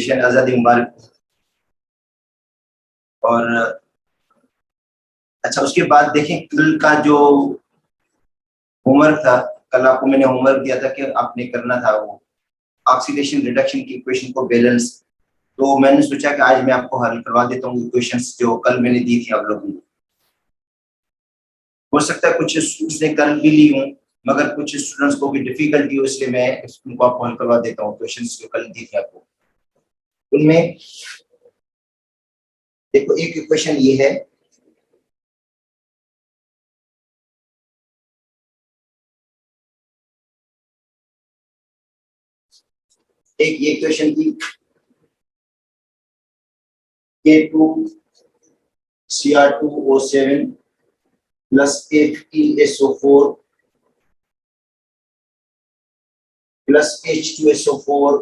Equation आजादी मुबारक। और अच्छा, उसके बाद देखें कल का जो होमवर्क था, कल आपको मैंने होमवर्क दिया था कि आपने करना था वो ऑक्सीडेशन रिडक्शन की इक्वेशन को बैलेंस। तो मैंने सोचा कि आज मैं आपको हल करवा देता हूँ इक्वेशंस जो कल मैंने दी थी आप लोगों को। हो सकता है कुछ स्टूडेंट्स ने कर भी ली हूँ, मगर कुछ स्टूडेंट्स को भी डिफिकल्टी हो, इसलिए मैं उनको आपको हल करवा देता हूँ क्वेश्चंस जो कल दी थी आपको। उनमें देखो एक इक्वेशन ये है, एक ये इक्वेशन की K2Cr2O7 plus FeSO4 plus H2SO4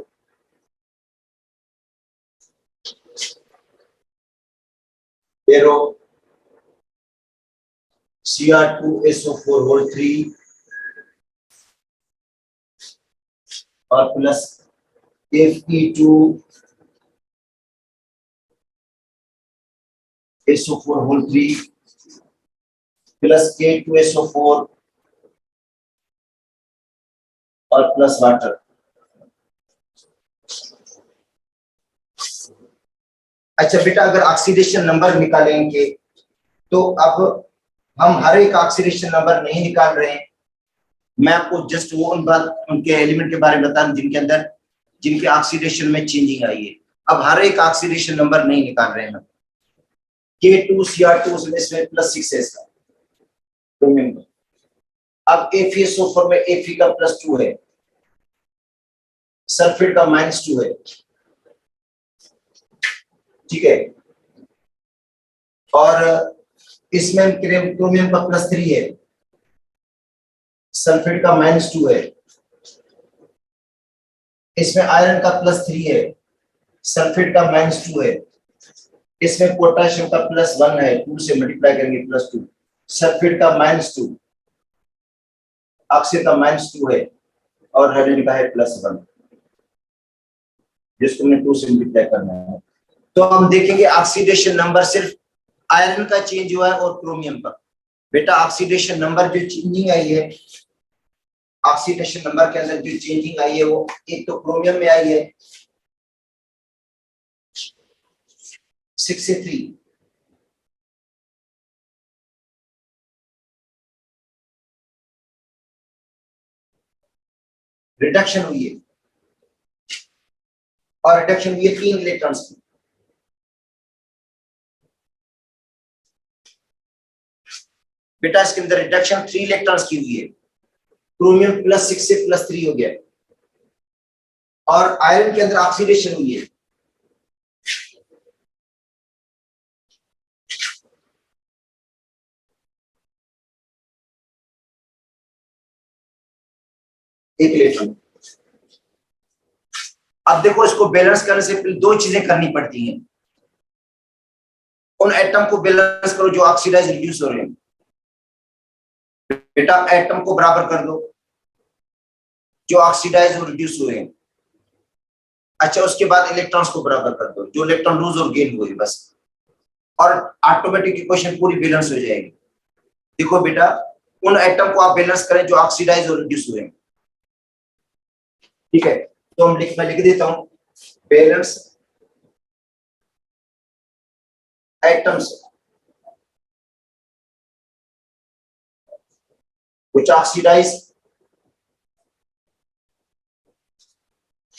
arrow Cr2SO4 whole 3 और प्लस Fe2SO4 होल 3 प्लस K2SO4 और प्लस वाटर। अच्छा बेटा, अगर ऑक्सीडेशन नंबर निकालेंगे तो अब हम हर एक ऑक्सीडेशन नंबर नहीं निकाल रहे हैं। मैं आपको जस्ट वो उनके एलिमेंट के बारे में बता दूं जिनके ऑक्सीडेशन में चेंजिंग आई है। अब हर एक ऑक्सीडेशन नंबर नहीं निकाल रहे हैं हम। K2Cr2 इसमें +6 है इसका। अब FeSO4 में Fe का +2 है, सल्फेट का -2 है, ठीक है। और इसमें क्रोमियम का +3 है, सल्फेट का -2 है। इसमें आयरन का +3 है, सल्फेट का -2 है। इसमें पोटेशियम का +1 है, 2 से मल्टीप्लाई करेंगे +2, सल्फेट का -2, ऑक्सीजन का -2 है और हाइड्रोजन का है +1, जिसको हमने 2 से मल्टीप्लाई करना है। तो हम देखेंगे ऑक्सीडेशन नंबर सिर्फ आयरन का चेंज हुआ है और क्रोमियम का। बेटा ऑक्सीडेशन नंबर जो चेंजिंग आई है, ऑक्सीडेशन नंबर के अंदर जो चेंजिंग आई है वो एक तो क्रोमियम में आई है 6 से 3, रिडक्शन हुई है और रिडक्शन हुई है 3 इलेक्ट्रॉन्स की। बेटा इसके अंदर रिडक्शन 3 इलेक्ट्रॉन्स की हुई है, क्रोमियम +6 से +3 हो गया और आयरन के अंदर ऑक्सीडेशन हुई है। एक इलेक्ट्रॉन। अब देखो इसको बैलेंस करने से पहले 2 चीजें करनी पड़ती हैं। उन एटम को बैलेंस करो जो ऑक्सीडाइज रिड्यूस हो रहे हैं। बेटा एटम को बराबर कर दो जो ऑक्सीडाइज और रिड्यूस हुए हैं। अच्छा, उसके बाद इलेक्ट्रॉन्स को बराबर कर दो जो इलेक्ट्रॉन लूज और गेन हुए, बस, और ऑटोमेटिक इक्वेशन पूरी बैलेंस हो जाएगी। देखो बेटा, उन एटम को आप बैलेंस करें जो ऑक्सीडाइज और रिड्यूस हुए हैं, ठीक है। तो मैं लिख देता हूं, balance atoms which oxidize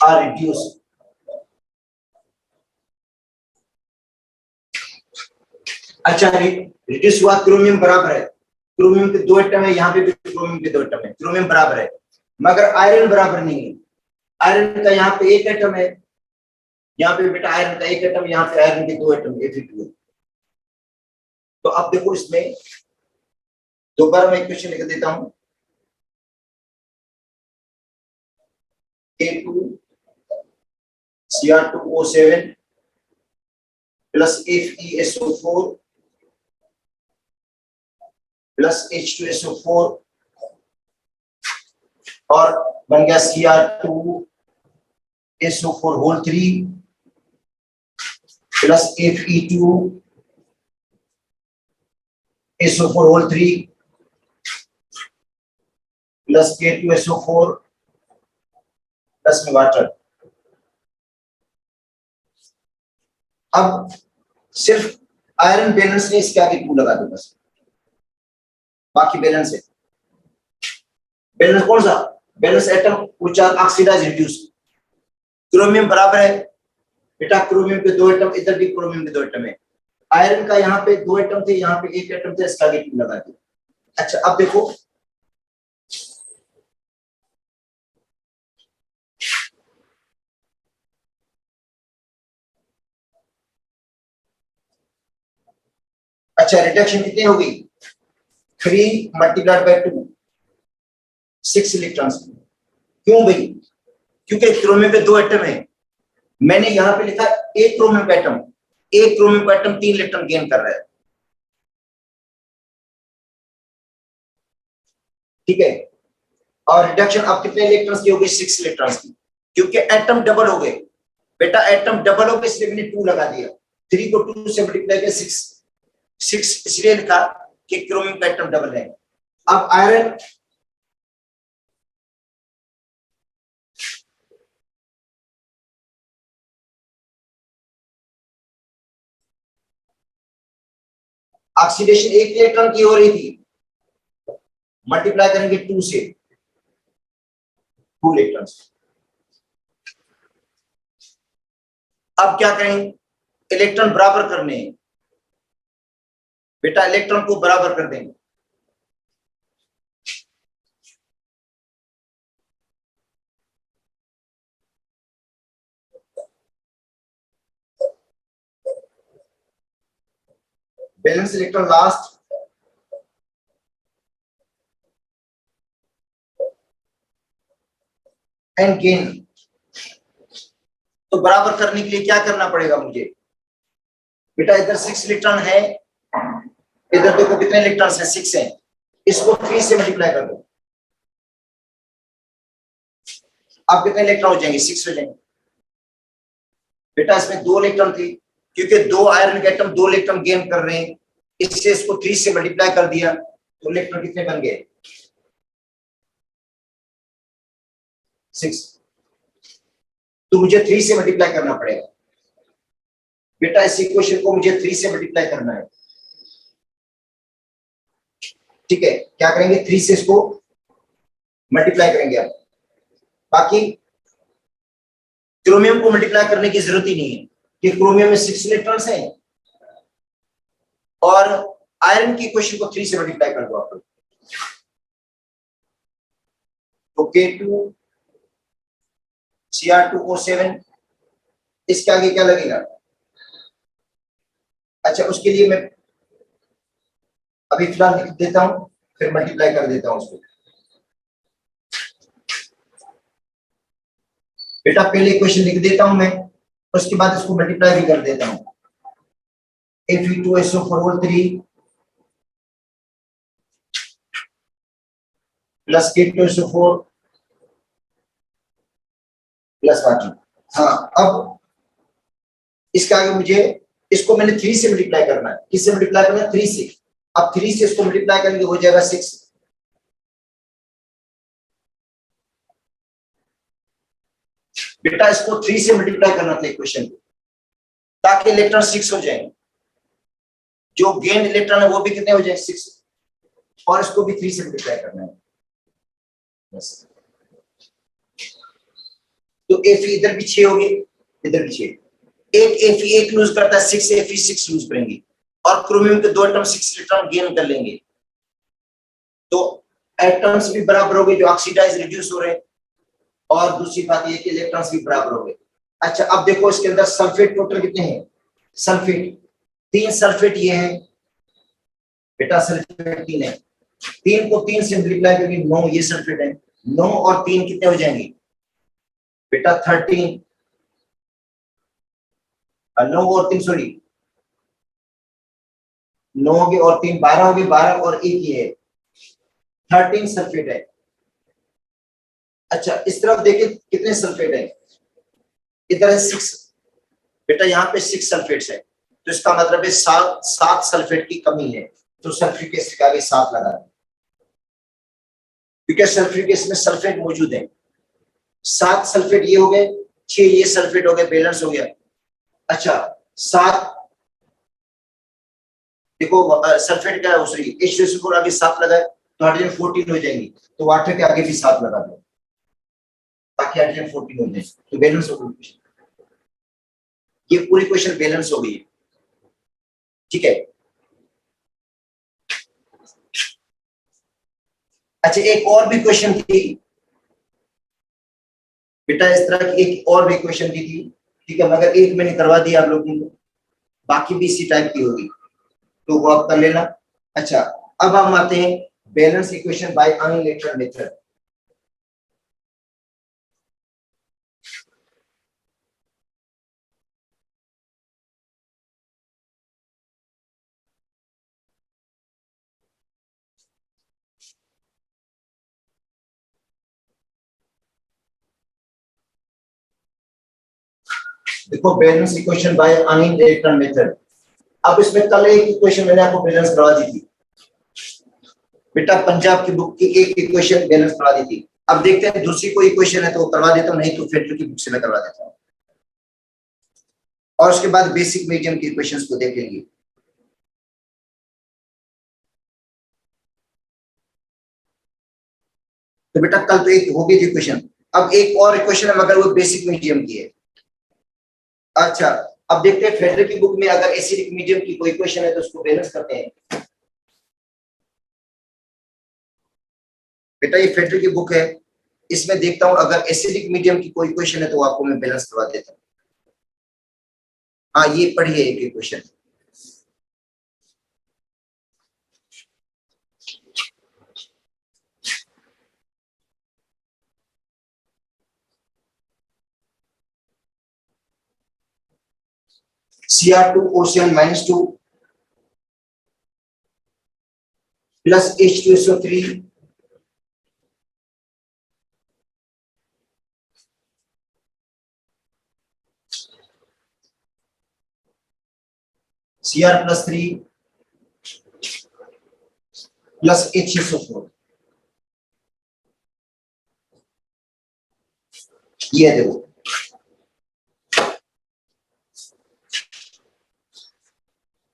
or reduce। अच्छा, रिड्यूस हुआ, क्रोमियम बराबर है, क्रोमियम के 2 एटम है, यहाँ पे भी क्रोमियम के 2 एटम है, क्रोमियम बराबर है, मगर आयरन बराबर नहीं है। आयरन का यहाँ पे 1 एटम है, यहाँ पे बेटा आयरन का 1 एटम, यहाँ पे आयरन के 2 एटम Fe2 है। तो अब देखो इसमें दोबारा मैं इक्वेशन लिख देता हूं, K2Cr2O7 plus FeSO4 plus H2SO4 और बन गया Cr2SO4 होल 3 प्लस Fe2SO4 होल 3 प्लस K2SO4 प्लस में वाटर। अब सिर्फ आयरन बैलेंस ने इसके आगे 2 लगा दो बस, बाकी बैलेंस है। बैलेंस कौन सा? Balance atom which are oxidize reduce. Chromium बराबर है बेटा, क्रोमियम पे 2 एटम, इधर भी क्रोमियम पे 2 एटम है। आयरन का यहाँ पे 2 एटम थे, यहाँ पे 1 एटम थे, इसका आगे 2 लगा दिया। अच्छा अब देखो अच्छा रिडक्शन कितनी होगी? 3 मल्टीप्लाइड बाय 2, 6 इलेक्ट्रॉन्स। क्यों भाई? क्योंकि क्रोमियम पे 2 एटम है। मैंने यहां पे लिखा एक क्रोमियम का एटम, एक क्रोमियम का एटम 3 इलेक्ट्रॉन गेन कर रहा है, ठीक है। और रिडक्शन अब कितने इलेक्ट्रॉन्स की होगी? 6 इलेक्ट्रॉन्स की, क्योंकि एटम डबल हो गए बेटा, एटम डबल हो गए इसलिए मैंने 2 लगा दिया। 3 को 2 से मल्टीप्लाई किया 6 इसलिए लिखा कि क्रोमियम का एटम डबल है। अब आयरन ऑक्सीडेशन 1 इलेक्ट्रॉन की हो रही थी, मल्टीप्लाई करेंगे 2 से, 2 इलेक्ट्रॉन्स। अब क्या करें? इलेक्ट्रॉन बराबर करने हैं बेटा, इलेक्ट्रॉन को बराबर कर देंगे। Balance electron last, and gain. तो बराबर करने के लिए क्या करना पड़ेगा मुझे बेटा? इधर 6 इलेक्ट्रॉन है, इधर देखो कितने इलेक्ट्रॉन है? 6 है। इसको 3 से मल्टीप्लाई कर दो, अब कितने इलेक्ट्रॉन हो जाएंगे? 6 हो जाएंगे बेटा। इसमें 2 इलेक्ट्रॉन थे, क्योंकि 2 आयरन के एटम 2 इलेक्ट्रॉन गेन कर रहे हैं, इससे इसको 3 से मल्टीप्लाई कर दिया, तो इलेक्ट्रॉन कितने बन गए? 6। तो मुझे 3 से मल्टीप्लाई करना पड़ेगा बेटा, इस इक्वेशन को मुझे 3 से मल्टीप्लाई करना है, ठीक है। क्या करेंगे? 3 से इसको मल्टीप्लाई करेंगे। अब बाकी क्रोमियम को मल्टीप्लाई करने की जरूरत ही नहीं है, कि क्रोमियम में 6 इलेक्ट्रॉन्स हैं, और आयरन की इक्वेशन को 3 से मल्टीप्लाई कर दो आप लोग, तो K2 Cr2O7, इसके आगे क्या लगेगा? अच्छा उसके लिए मैं अभी फिलहाल लिख देता हूं, फिर मल्टीप्लाई कर देता हूं उसको। बेटा पहले इक्वेशन लिख देता हूं मैं, उसके बाद इसको मल्टीप्लाई भी कर देता हूं। Fe2SO4 होल 3 प्लस K2SO4 प्लस वाटर। हाँ अब इसके आगे मुझे, इसको मैंने 3 से मल्टीप्लाई करना है। किससे मल्टीप्लाई करना है? 3 से। अब 3 से इसको मल्टीप्लाई करेंगे, हो जाएगा 6। बेटा इसको 3 से मल्टीप्लाई करना था इक्वेशन को, ताकि इलेक्ट्रॉन 6 हो जाए, जो गेन इलेक्ट्रॉन है वो भी कितने हो जाए? 6, और इसको भी 3 से मल्टीप्लाई करना है बस। तो Fe इधर भी 6 हो गए, इधर भी 6। एक Fe 1 लूज करता है, 6 Fe 6 लूज करेंगे, और क्रोमियम के 2 एटम 6 इलेक्ट्रॉन गेन कर लेंगे, तो एटम्स भी बराबर हो गए जो ऑक्सीडाइज रिड्यूस हो रहे हैं, और दूसरी बात ये कि इलेक्ट्रॉन्स भी बराबर हो गए। अच्छा अब देखो इसके अंदर सल्फेट टोटल कितने हैं? सल्फेट 3 सल्फेट ये है बेटा, सल्फेट 3 है। 3 को 3 से मल्टीप्लाई करेंगे, 9 ये सल्फेट है। 9 और 3 कितने हो जाएंगे बेटा? 13। 9 और 3 सॉरी 9 हो गए और 3 12 हो गए, 12 और 1 ये है, 13 सल्फेट है। अच्छा इस तरफ देखिए कितने सल्फेट है? इधर है 6, बेटा यहाँ पे 6 सल्फेट्स है, तो इसका मतलब है 7 सल्फेट की कमी है, तो सल्फ्यूरिक एसिड के आगे 7 लगा दें, क्योंकि सल्फ्यूरिक एसिड में सल्फेट मौजूद है। 7 सल्फेट ये हो गए, 6 ये सल्फेट हो गए, बैलेंस हो गया। अच्छा 7 देखो सल्फेट का सॉरी H2SO4 आगे 7 लगाए तो हाइड्रोजन 14 हो जाएंगी, तो वाटर के आगे भी 7 लगा दो ताकि हाइड्रोजन 14 हो जाए, तो बैलेंस हो गई। ये पूरी क्वेश्चन बैलेंस हो गई है, ठीक है। अच्छा एक और भी क्वेश्चन थी बेटा, इस तरह की एक और भी क्वेश्चन थी, ठीक है, मगर एक मैंने करवा दिया आप लोगों को, बाकी भी इसी टाइप की होगी, तो वो आप कर लेना। अच्छा अब हम आते हैं बैलेंस इक्वेशन बाय अनइलेक्ट्रल मेथड। देखो बैलेंस इक्वेशन बाय अनइलेक्ट्रल मेथड। अब इसमें कल एक इक्वेशन मैंने आपको बैलेंस करवा दी थी बेटा, पंजाब की बुक की एक इक्वेशन बैलेंस करवा दी थी। अब देखते हैं दूसरी कोई इक्वेशन है तो वो करवा देता हूं, नहीं तो फेडरल की बुक से मैं करवा देता हूं, और उसके बाद बेसिक मीडियम की इक्वेशंस को देख लेंगे। तो बेटा कल तो एक हो गई थी इक्वेशन, अब एक और इक्वेशन है मगर वो बेसिक मीडियम की है। अच्छा अब देखते हैं फेडरल की बुक में अगर एसिडिक मीडियम की कोई इक्वेशन है तो उसको बैलेंस करते हैं। बेटा ये फेडरल की बुक है, इसमें देखता हूं अगर एसिडिक मीडियम की कोई इक्वेशन है तो आपको मैं बैलेंस करवा देता हूं। हाँ ये पढ़िए एक equation, Cr2O7-2 plus H2SO3 Cr+3 plus H2SO4, ये देखो।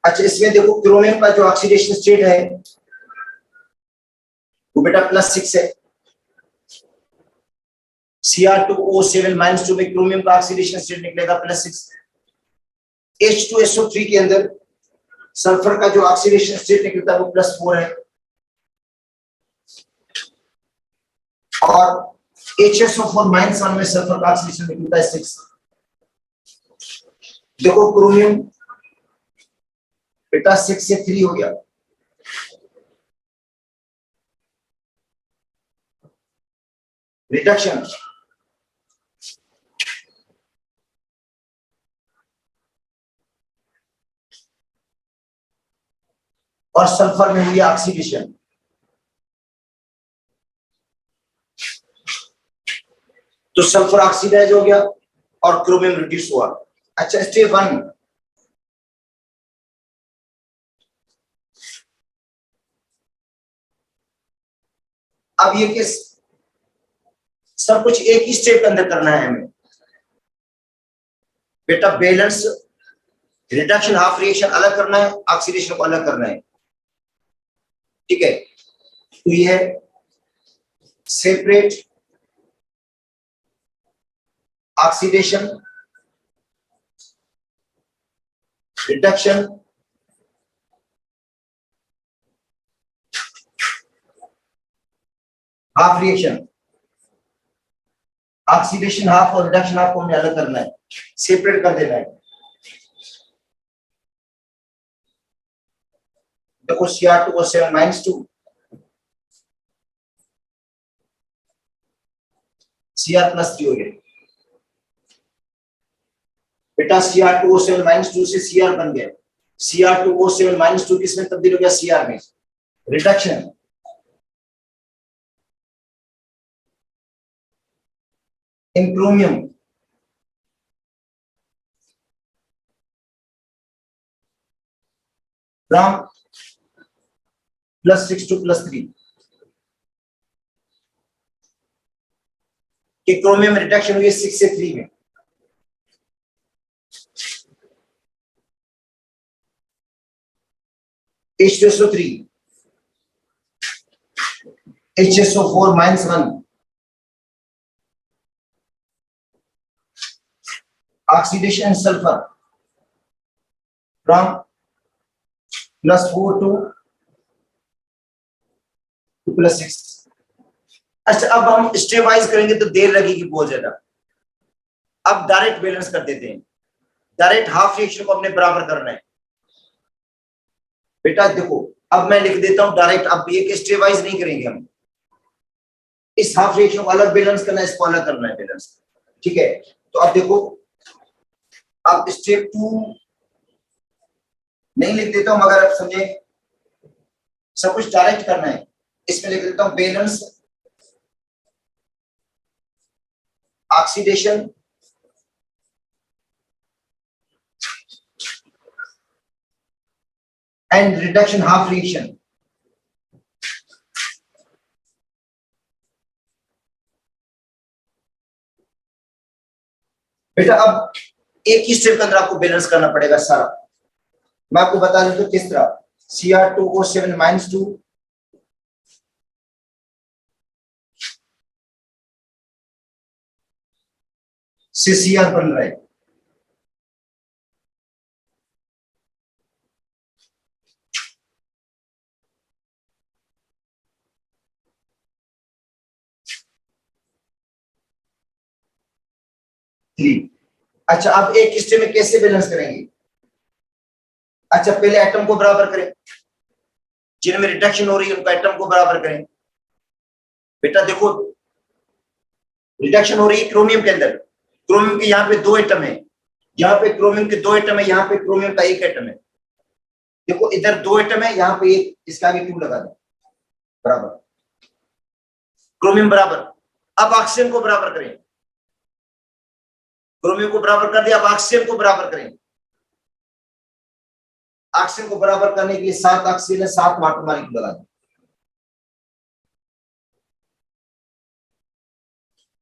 अच्छा इसमें देखो क्रोमियम का जो ऑक्सीडेशन स्टेट है वो बेटा +6 है। Cr2O7-2 में क्रोमियम का ऑक्सीडेशन स्टेट निकलेगा +6। H2SO3 के अंदर सल्फर का जो ऑक्सीडेशन स्टेट निकलता है वो +4 है, और HSO4-1 में सल्फर का ऑक्सीडेशन निकलता है 6। देखो क्रोमियम बेटा 6 से 3 हो गया, रिडक्शन, और सल्फर में हुई ऑक्सीडेशन, तो सल्फर ऑक्सीडाइज हो गया और क्रोमियम रिड्यूस हुआ। अच्छा स्टेप 1, अब ये किस सब कुछ एक ही स्टेप के अंदर करना है हमें बेटा, बैलेंस रिडक्शन हाफ रिएक्शन अलग करना है, ऑक्सीडेशन को अलग करना है, ठीक है। तो ये separate oxidation reduction half reaction, oxidation half और रिडक्शन हाफ को हमें अलग करना है, सेपरेट कर देना है। देखो Cr2O7-2 Cr+3 हो गया बेटा, Cr2O7-2 से Cr बन गया, Cr2O7-2 किसमें तब्दील हो गया, Cr में, reduction, in chromium from +6 to +3 कि क्रोमियम रिडक्शन हुई है 6 से 3 में। H2SO3 HSO4 -1 oxidation sulfur from +4 to +6। अच्छा, अब हम स्टेप वाइज करेंगे तो देर लगेगी बहुत ज्यादा। अब डायरेक्ट बैलेंस कर देते हैं, डायरेक्ट हाफ रिएक्शन को हमने बराबर करना है। बेटा देखो, अब मैं लिख देता हूं डायरेक्ट, अब ये स्टेप वाइज नहीं करेंगे हम। इस हाफ रिएक्शन को अलग बैलेंस करना है, इसको अलग करना है बैलेंस, ठीक है। तो अब देखो, अब स्टेप 2 नहीं लिख देता हूं मगर अब समझे, सब कुछ डायरेक्ट करना है। इसमें लिख देता हूं balance oxidation and reduction half reaction. बेटा अब एक ही स्टेप के अंदर आपको बैलेंस करना पड़ेगा सारा। मैं आपको बता दूं तो किस तरह, Cr2O7 -2 से Cr बन रहा है। अच्छा, अब एक स्टेप में कैसे बैलेंस करेंगे? अच्छा, पहले एटम को बराबर करें, जिनमें रिडक्शन हो रही है उनको एटम को बराबर करें। बेटा देखो, रिडक्शन हो रही है क्रोमियम के अंदर, क्रोमियम के यहाँ पे 2 एटम है, यहाँ पे क्रोमियम के 2 एटम है, यहाँ पे क्रोमियम का 1 एटम है। देखो इधर 2 एटम है, यहाँ पे 1, इसका आगे 2 लगा दो, बराबर क्रोमियम बराबर। अब ऑक्सीजन को बराबर करें, क्रोमियम को बराबर कर दिया, अब ऑक्सीजन को बराबर करें। ऑक्सीजन को बराबर करने के लिए 7 ऑक्सीजन है, 7 वाटर मॉलिक्यूल लगा दें।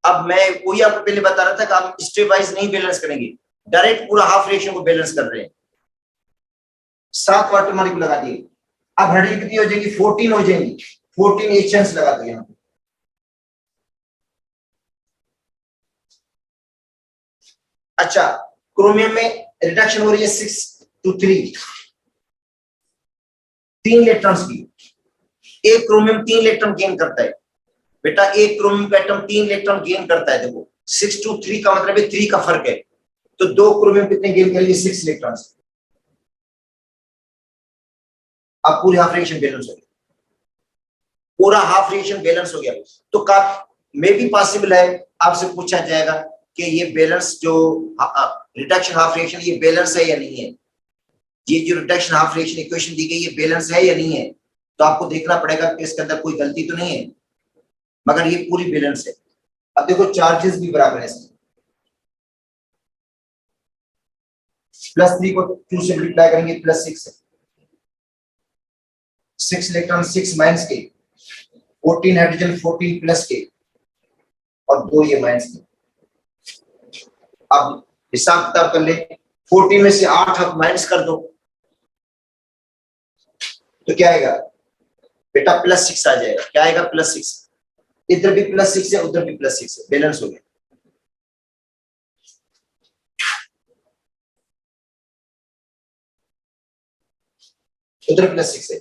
अब मैं वही आपको पहले बता रहा था कि आप स्टेप वाइज नहीं बैलेंस करेंगे, डायरेक्ट पूरा हाफ रिएक्शन को बैलेंस कर रहे हैं। 7 वाटर मॉलिक्यूल लगा दिए। अब हाइड्रोजन कितनी हो जाएगी? 14 हो जाएंगी। 14 एचएन्स लगा दो यहाँ पे। अच्छा, क्रोमियम में रिडक्शन हो रही है 6 to 3, 3 इलेक्ट्रॉन्स की। एक क्रोमियम 3 इलेक्ट्रॉन गेन करता है। बेटा एक क्रोमियम का एटम 3 इलेक्ट्रॉन गेन करता है। देखो 6 to 3 का मतलब है 3 का फर्क है, तो 2 क्रोमियम कितने गेन करेंगे? 6 इलेक्ट्रॉन्स। अब पूरी हाफ रिएक्शन बैलेंस हो गया, पूरा हाफ रिएक्शन बैलेंस हो गया। तो का मे भी पॉसिबल है आपसे पूछा जाएगा कि ये बैलेंस जो रिडक्शन हाफ रिएक्शन, ये बैलेंस है या नहीं है? ये जो रिडक्शन हाफ रिएक्शन इक्वेशन दी गई, ये बैलेंस है या नहीं है? तो आपको देखना पड़ेगा कि इसके अंदर कोई गलती तो नहीं है, मगर ये पूरी बैलेंस है। अब देखो चार्जेस भी बराबर है इसमें, +3 को 2 से मल्टीप्लाई करेंगे, +6 है। 6 इलेक्ट्रॉन 6 माइनस के, 14 हाइड्रोजन 14 प्लस के, और 2 ये माइनस के। अब हिसाब किताब कर ले, 14 में से 8 आप माइनस कर दो तो क्या आएगा? बेटा +6 आ जाएगा। क्या आएगा? +6। इधर भी +6 है, उधर भी +6 है, बैलेंस हो गया। उधर +6 है।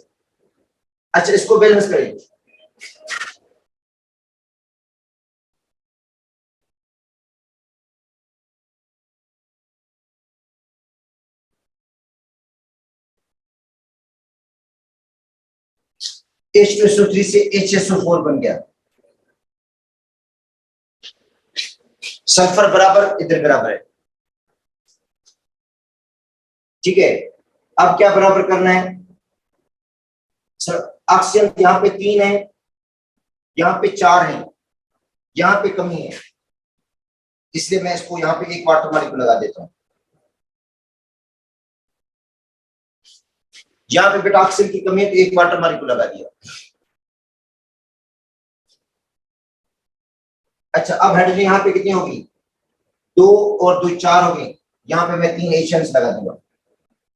अच्छा, इसको बैलेंस करें। H2SO3 से HSO4 बन गया। सल्फर बराबर, इधर बराबर है, ठीक है। अब क्या बराबर करना है? ऑक्सीजन यहाँ पे 3 है, यहाँ पे 4 है, यहाँ पे कमी है, इसलिए मैं इसको यहाँ पे 1 वाटर मॉलिक्यूल लगा देता हूँ। यहाँ पे बेटा ऑक्सीजन की कमी है तो एक वाटर मॉलिक्यूल लगा दिया। अच्छा अब हाइड्रोजन यहाँ पे कितनी होगी, 2 और 2 4 हो गई। यहाँ पे मैं 3 H लगा दूंगा।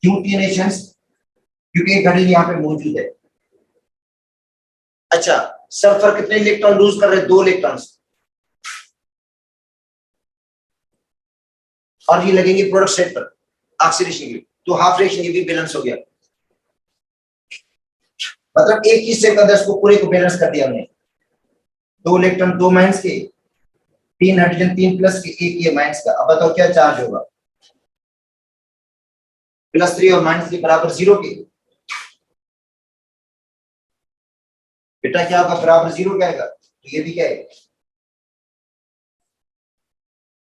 क्यों 3 H? क्योंकि एक हाइड्रोजन यहाँ पे मौजूद है। अच्छा सल्फर कितने इलेक्ट्रॉन लूज कर रहे हैं, 2 इलेक्ट्रॉन, और ये लगेंगे प्रोडक्ट साइड पर ऑक्सीडेशन की, तो हाफ रिएक्शन ये भी बैलेंस हो गया। मतलब एक ही स्टेप अंदर इसको पूरे को बैलेंस कर दिया हमने। 2 इलेक्ट्रॉन 2 माइनस के, 3 हाइड्रोजन 3 प्लस के, 1 ये माइनस का। अब बताओ क्या चार्ज होगा, +3 और -3 बराबर 0 के। बेटा क्या होगा, बराबर 0 क्या आएगा, तो ये भी क्या है,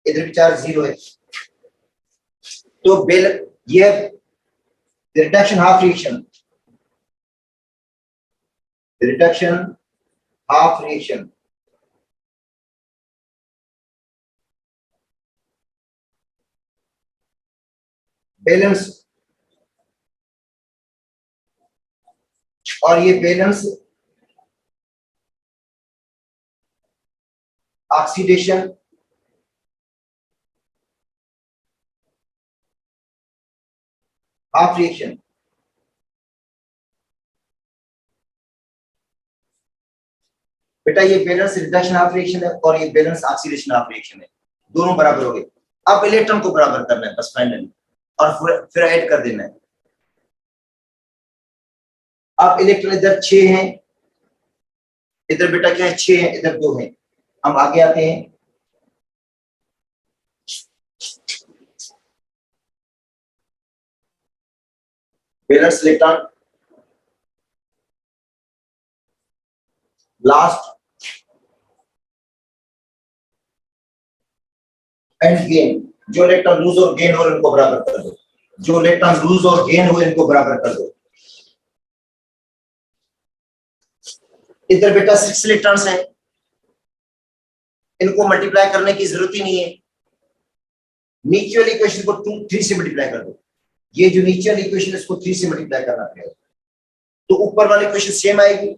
इधर भी चार्ज 0 है। तो बेल ये reduction half reaction, reduction half reaction balance, और ये बैलेंस ऑक्सीडेशन हाफ रिएक्शन। बेटा ये बैलेंस रिडक्शन हाफ रिएक्शन है और ये बैलेंस ऑक्सीडेशन हाफ रिएक्शन है, दोनों बराबर हो गए। अब इलेक्ट्रॉन को बराबर करना है बस फाइनली, और फिर ऐड कर देना है। अब इलेक्ट्रॉन इधर 6 हैं, इधर बेटा क्या है 6 है, इधर 2 है। हम आगे आते हैं, balance electron last and gain, जो इलेक्ट्रॉन लूज और गेन हो इनको बराबर कर दो, जो इलेक्ट्रॉन लूज और गेन हो इनको बराबर कर दो। इधर बेटा 6 इलेक्ट्रॉन्स हैं, इनको मल्टीप्लाई करने की जरूरत ही नहीं है, नीचे वाली इक्वेशन को 3 से मल्टीप्लाई कर दो। ये जो नीचे वाली इक्वेशन है इसको 3 से मल्टीप्लाई करना पड़ेगा, तो ऊपर वाली इक्वेशन सेम आएगी।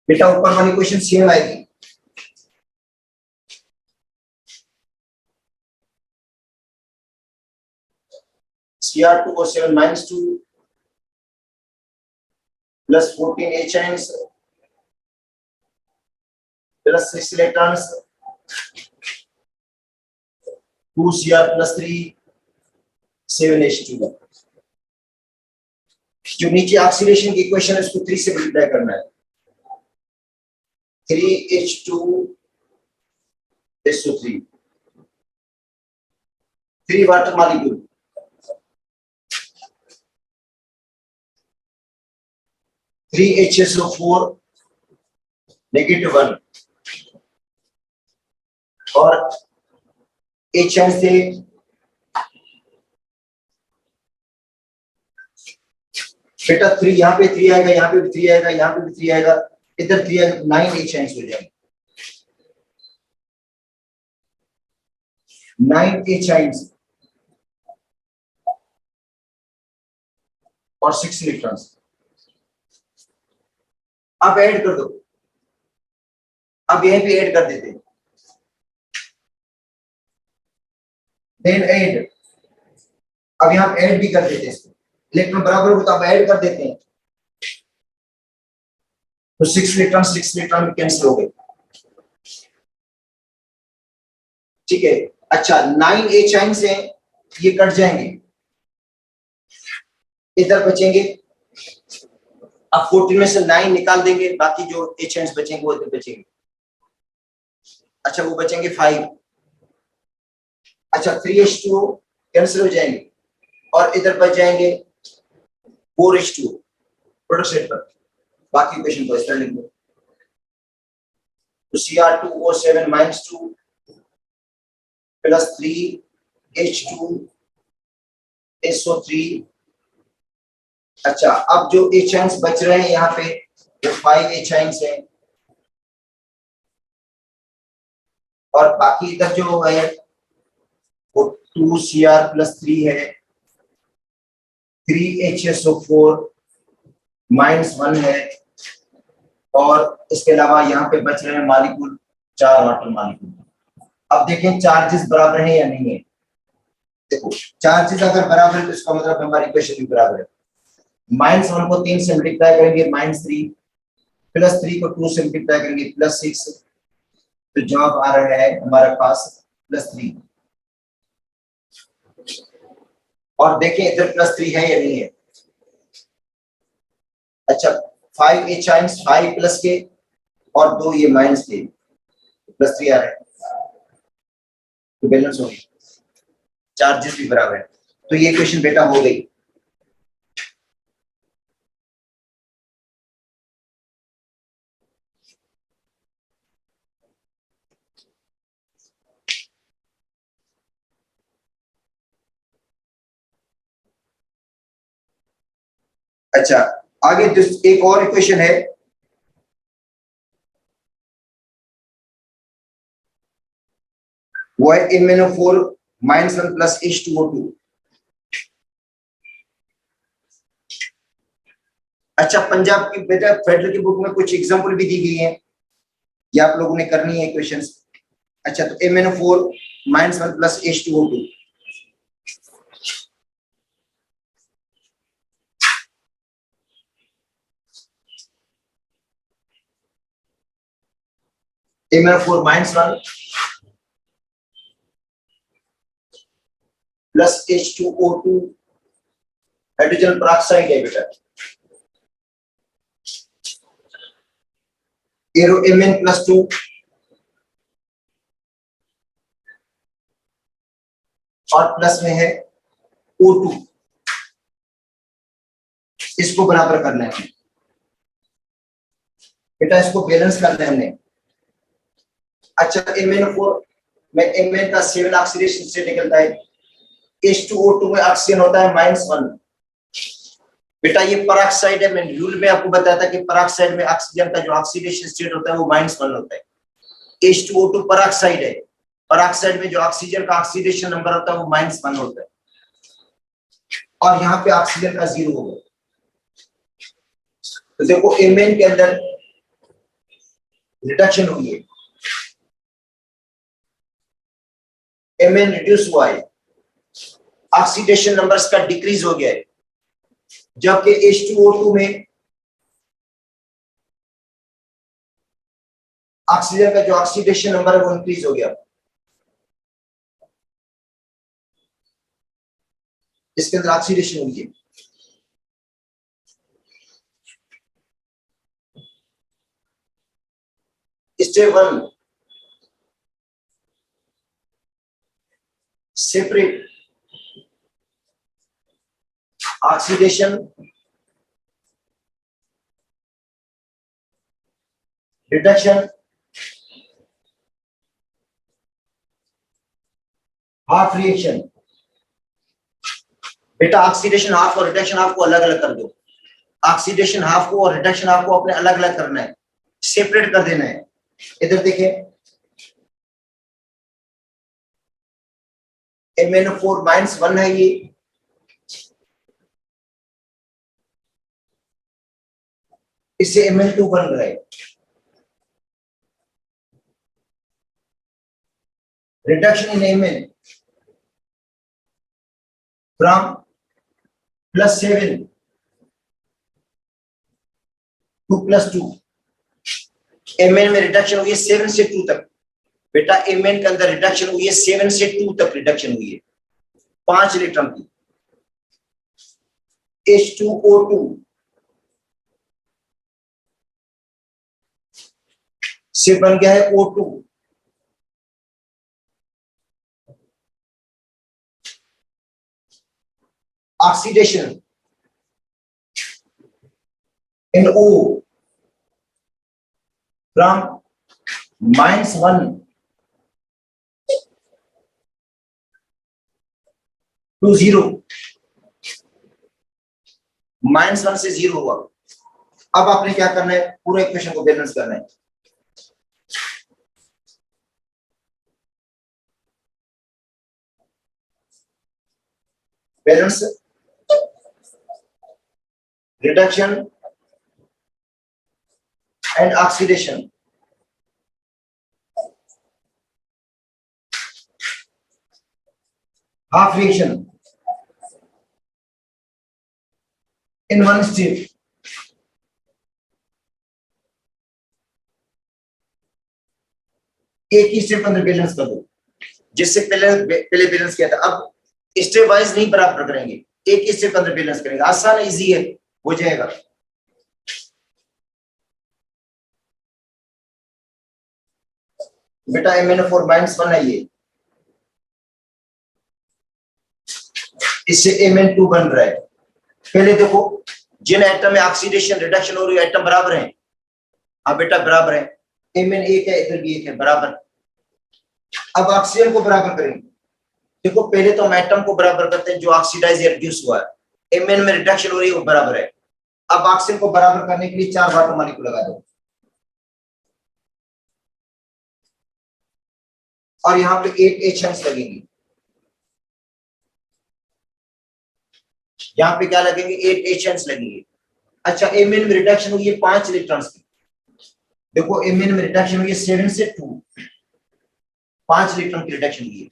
बेटा ऊपर वाली इक्वेशन सेम आएगी, Cr2O7 -2 plus 14 H ions plus 6 electrons 2 Cr plus 3 7 H2। जो नीचे ऑक्सीडेशन की इक्वेशन है इसको 3 से मल्टीप्लाई करना है, 3H2SO3 3 वाटर मॉलिक्यूल, 3HSO4 -1 और H से बेटा 3, यहाँ पे 3 आएगा, यहाँ पे भी 3 आएगा, यहाँ पे भी 3 आएगा, इधर 3 आएगा, 9 H हो जाएंगे, 9 H और 6 इलेक्ट्रॉन्स। अब ऐड कर दो, अब यहीं पे ऐड कर देते हैं, देन ऐड, अब यहां ऐड भी कर देते हैं इसको, इलेक्ट्रॉन बराबर हो तो अब ऐड कर देते हैं, तो 6 इलेक्ट्रॉन कैंसिल हो गए, ठीक है। अच्छा 9 H आयंस हैं, ये कट जाएंगे, इधर बचेंगे, अब 14 में से 9 निकाल देंगे, बाकी जो H आयंस बचेंगे वो इधर बचेंगे। अच्छा वो बचेंगे 5। अच्छा 3H2O कैंसिल हो जाएंगे और इधर बच जाएंगे 4H2O प्रोडक्ट साइड पर, बाकी इक्वेशन को इस तरह लिख दो, तो Cr2O7 -2 प्लस 3H2SO3। अच्छा अब जो H आयंस बच रहे हैं यहाँ पे वो 5 H आयंस हैं, और बाकी इधर जो है वो 2Cr+3 है, 3HSO4 -1 है, और इसके अलावा यहाँ पे बच रहे हैं मॉलिक्यूल 4 वाटर मॉलिक्यूल। अब देखें चार्जेस बराबर हैं या नहीं है। देखो चार्जेस अगर बराबर है तो इसका मतलब हमारी इक्वेशन भी बराबर है। -1 को 3 से मल्टीप्लाई करेंगे -3, +3 को 2 से मल्टीप्लाई करेंगे +6, तो जवाब आ रहा है हमारे पास +3। और देखें इधर +3 है या नहीं है। अच्छा 5 H आयंस 5 प्लस के और 2 ये माइनस के, +3 आ रहा है, तो बैलेंस हो गई, चार्जेस भी बराबर है। तो ये इक्वेशन बेटा हो गई। अच्छा आगे एक और इक्वेशन है, वो है MnO4 -1 + H2O2। अच्छा पंजाब की बेटा फेडरल की बुक में कुछ एग्जांपल भी दी गई है, ये आप लोगों ने करनी है इक्वेशंस। अच्छा तो MnO4 -1 + H2O2, MnO4 -1 + H2O2 hydrogen peroxide है बेटा। एरो Mn+2 और प्लस में है O2, इसको बराबर करना है बेटा, इसको बैलेंस करना है हमने। अच्छा MnO4 में Mn का 7 ऑक्सीडेशन स्टेट निकलता है, H2O2 में ऑक्सीजन होता है -1। बेटा ये पेरोक्साइड है, मैंने रूल में आपको बताया था कि पेरोक्साइड में ऑक्सीजन का जो ऑक्सीडेशन स्टेट होता है वो -1 होता है। H2O2 पेरोक्साइड है, पेरोक्साइड में जो ऑक्सीजन का ऑक्सीडेशन नंबर होता है वो -1 होता है, और यहाँ पे ऑक्सीजन का 0 होगा। तो देखो Mn के अंदर रिडक्शन हुई है, Mn रिड्यूस हुआ है, ऑक्सीडेशन नंबर का डिक्रीज हो गया है, जबकि H2O2 में ऑक्सीजन का जो ऑक्सीडेशन नंबर है वो इंक्रीज हो गया। इसके अंदर ऑक्सीडेशन हुई है। Step 1 separate oxidation, reduction, half reaction. बेटा ऑक्सीडेशन हाफ और रिडक्शन हाफ को अलग अलग कर दो, ऑक्सीडेशन हाफ को और रिडक्शन हाफ को अपने अलग अलग करना है, सेपरेट कर देना है। इधर देखें MnO4 -1 है, ये इससे Mn2 बन रहा है, reduction in Mn from +7 to +2। Mn में रिडक्शन हुई है 7 से 2 तक। बेटा Mn के अंदर रिडक्शन हुई है 7 से 2 तक रिडक्शन हुई है, 5 इलेक्ट्रॉन की। H2O2 से बन गया है O2, oxidation in O from -1 to 0, -1 से 0 हुआ। अब आपने क्या करना है, पूरे इक्वेशन को बैलेंस करना है। Balance reduction and oxidation. half reaction in one state। एक ही स्टेप अंदर बैलेंस कर दो, जिससे पहले बैलेंस किया था। अब स्टेप वाइज नहीं बराबर करेंगे, एक ही स्टेप अंदर बैलेंस करेंगे। आसान इजी है, हो जाएगा। बेटा MnO4 -1 है ये, इससे Mn2 बन रहा है। पहले देखो जिन एटम में ऑक्सीडेशन रिडक्शन हो रही है एटम बराबर है। हाँ बेटा बराबर है, Mn एक है, इधर भी एक है, बराबर। अब ऑक्सीजन को बराबर करेंगे। देखो पहले तो हम एटम को बराबर करते हैं जो ऑक्सीडाइज या रिड्यूस हुआ है। Mn में रिडक्शन हो रही है वो बराबर है। अब ऑक्सीजन को बराबर करने के लिए 4 वाटर मॉलिक्यूल लगा दो और यहाँ पे 8 H लगेंगे। यहाँ पे क्या लगेंगे? 8 H लगेंगे। अच्छा Mn में रिडक्शन हुई है 5 इलेक्ट्रॉन्स की। देखो Mn में रिडक्शन हुई है 7 से 2, 5 इलेक्ट्रॉन की रिडक्शन हुई है।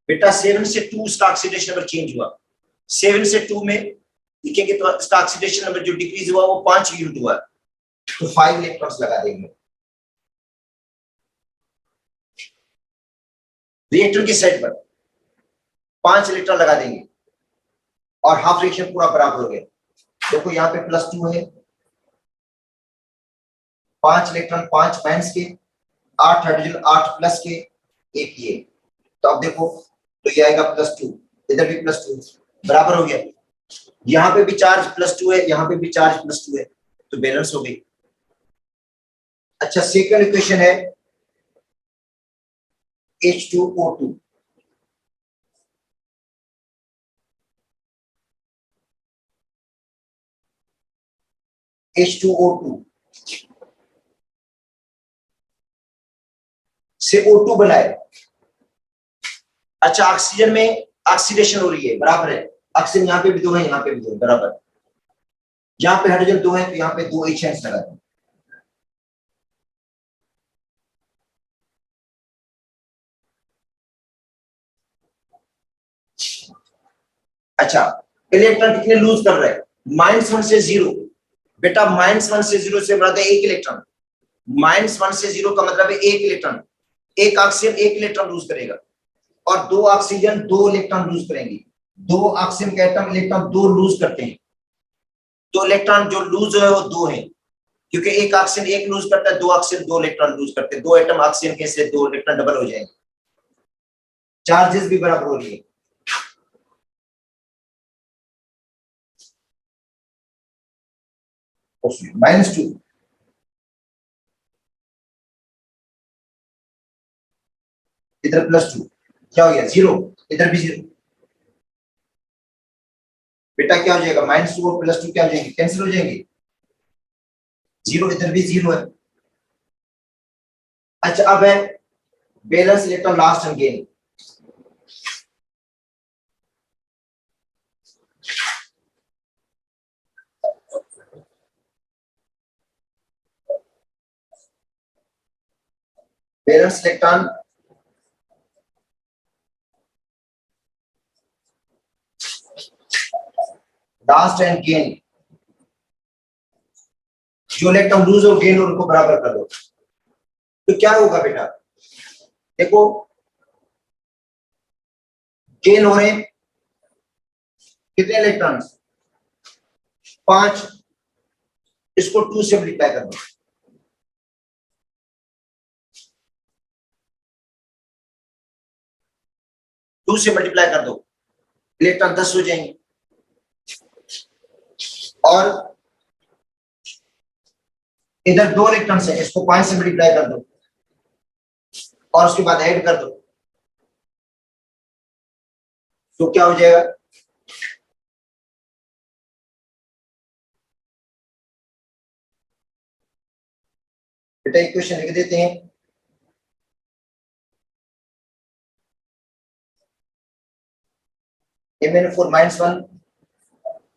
बेटा 7 से 2 इसका ऑक्सीडेशन नंबर चेंज हुआ। 7 से 2 में लिखेंगे तो इसका ऑक्सीडेशन नंबर जो डिक्रीज हुआ वो 5 यूनिट हुआ, तो 5 इलेक्ट्रॉन्स लगा देंगे। रिएक्टर की साइड पर 5 इलेक्ट्रॉन लगा देंगे और हाफ रिएक्शन पूरा बराबर हो गया। देखो यहाँ पे +2 है, 5 इलेक्ट्रॉन 5 माइनस के, 8 हाइड्रोजन 8 प्लस के, एक ये। तो अब देखो तो ये आएगा +2, इधर भी +2, बराबर हो गया। यहाँ पे भी चार्ज +2 है, यहाँ पे भी चार्ज +2 है, तो बैलेंस हो गई। अच्छा सेकंड इक्वेशन है H2O2। H2O2 से O2 बनाए। अच्छा ऑक्सीजन में ऑक्सीडेशन हो रही है, बराबर है। ऑक्सीजन यहाँ पे भी 2 है, यहाँ पे भी 2 है, बराबर। यहाँ पे हाइड्रोजन 2 है तो यहाँ पे 2 H लगा दें। अच्छा इलेक्ट्रॉन कितने लूज कर रहे हैं? -1 से 0। बेटा -1 से 0 से मतलब 1 इलेक्ट्रॉन। -1 से 0 का मतलब है 1 इलेक्ट्रॉन। एक ऑक्सीजन 1 इलेक्ट्रॉन लूज करेगा और 2 ऑक्सीजन 2 इलेक्ट्रॉन लूज करेंगे। 2 ऑक्सीजन के एटम इलेक्ट्रॉन 2 लूज करते हैं, तो इलेक्ट्रॉन जो लूज है वो 2 है, क्योंकि एक ऑक्सीजन 1 लूज करता है, 2 ऑक्सीजन 2 इलेक्ट्रॉन लूज करते हैं। 2 एटम ऑक्सीजन के से 2 इलेक्ट्रॉन डबल हो जाएंगे, चार्जेस भी बराबर हो रही है। -2 इधर +2, क्या हो गया? 0, इधर भी 0। बेटा क्या हो जाएगा? -2 और +2 क्या हो जाएंगे? कैंसिल हो जाएंगे। 0 इधर भी 0 है। अच्छा अब है balance electron last and gain. Balance electron last and gain, जो इलेक्ट्रॉन लूज और गेन उनको बराबर कर दो, तो क्या होगा बेटा? देखो गेन हो रहे हैं कितने इलेक्ट्रॉन? 5, इसको 2 से मल्टीप्लाई कर दो। टू से मल्टीप्लाई कर दो, इलेक्ट्रॉन 10 हो जाएंगे। और इधर 2 इलेक्ट्रॉन है, इसको 5 से मल्टीप्लाई कर दो और उसके बाद ऐड कर दो, तो क्या हो जाएगा? बेटा इक्वेशन लिख देते हैं। MnO4 -1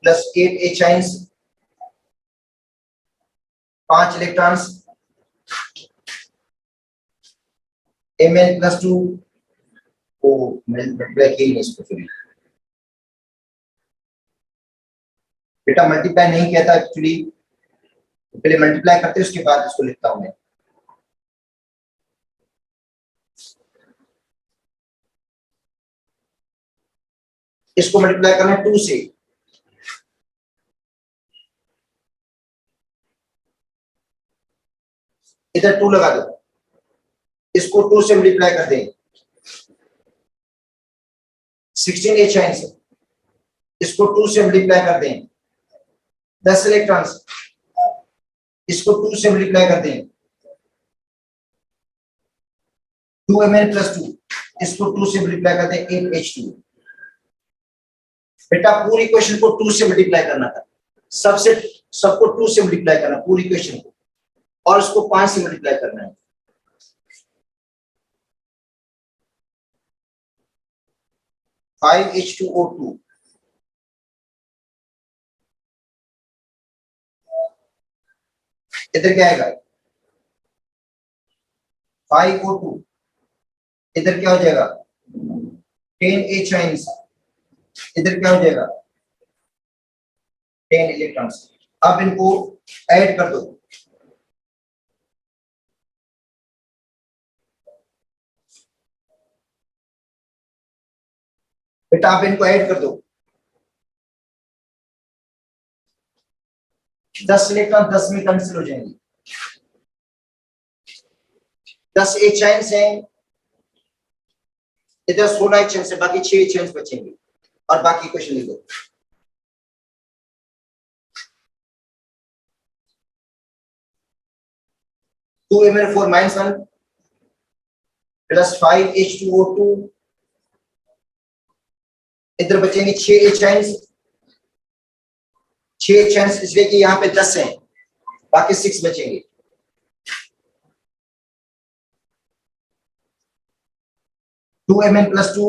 plus 8 H ions, 5 electrons, Mn+2 को मल्टीप्लाई किए इसको फिर बेटा मल्टीप्लाई नहीं किया था एक्चुअली, पहले मल्टीप्लाई करते उसके बाद इसको लिखता हूं मैं। इसको मल्टीप्लाई करना है 2 से, इधर 2 लगा दो, इसको 2 से मल्टीप्लाई कर दें 16 H आयंस, इसको 2 से मल्टीप्लाई कर दें 10 इलेक्ट्रॉन्स, इसको 2 से मल्टीप्लाई कर दें 2Mn+2, इसको 2 से मल्टीप्लाई कर दें 8H2। बेटा पूरी इक्वेशन को 2 से मल्टीप्लाई करना था, सबसे सबको 2 से मल्टीप्लाई करना पूरी इक्वेशन को, और उसको 5 से मल्टीप्लाई करना है। (5H2O2) इधर क्या आएगा 5O2, इधर क्या हो जाएगा 10 H आयंस, इधर क्या हो जाएगा 10 इलेक्ट्रॉन्स। अब इनको ऐड कर दो, बेटा आप इनको ऐड कर दो, 10 इलेक्ट्रॉन 10 में कैंसिल हो जाएंगे, 10 H आयंस है, इधर 16 H आयंस है, बाकी 6 H आयंस बचेंगे, और बाकी क्वेश्चन लिख दो। टू Mn4 -1 प्लस 5H2O2, इधर बचेंगे 6 H आयंस, 6 H आयंस इसलिए कि यहाँ पे 10 हैं, बाकी 6 बचेंगे। 2Mn+2,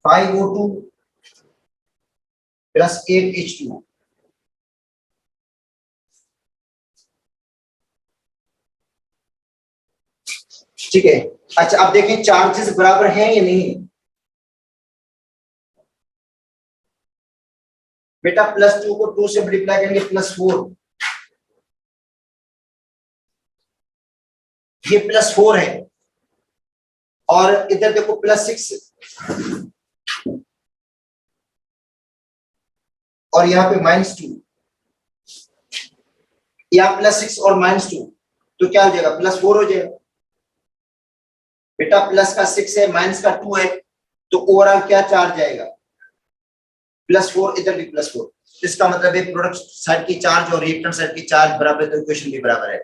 5O2 plus 8H2। ठीक है, अच्छा अब देखें चार्जेस बराबर हैं या नहीं। बेटा +2 को 2 से मल्टीप्लाई करेंगे +4, ये +4 है, और इधर देखो +6 और यहाँ पे -2, या +6 और -2, तो क्या हो जाएगा +4 हो जाएगा। बेटा प्लस का 6 है, माइनस का 2 है, तो ओवरऑल क्या चार्ज आएगा +4, इधर भी +4। इसका मतलब है प्रोडक्ट साइड की चार्ज और रिएक्टेंट साइड की चार्ज बराबर है, तो इक्वेशन भी बराबर है।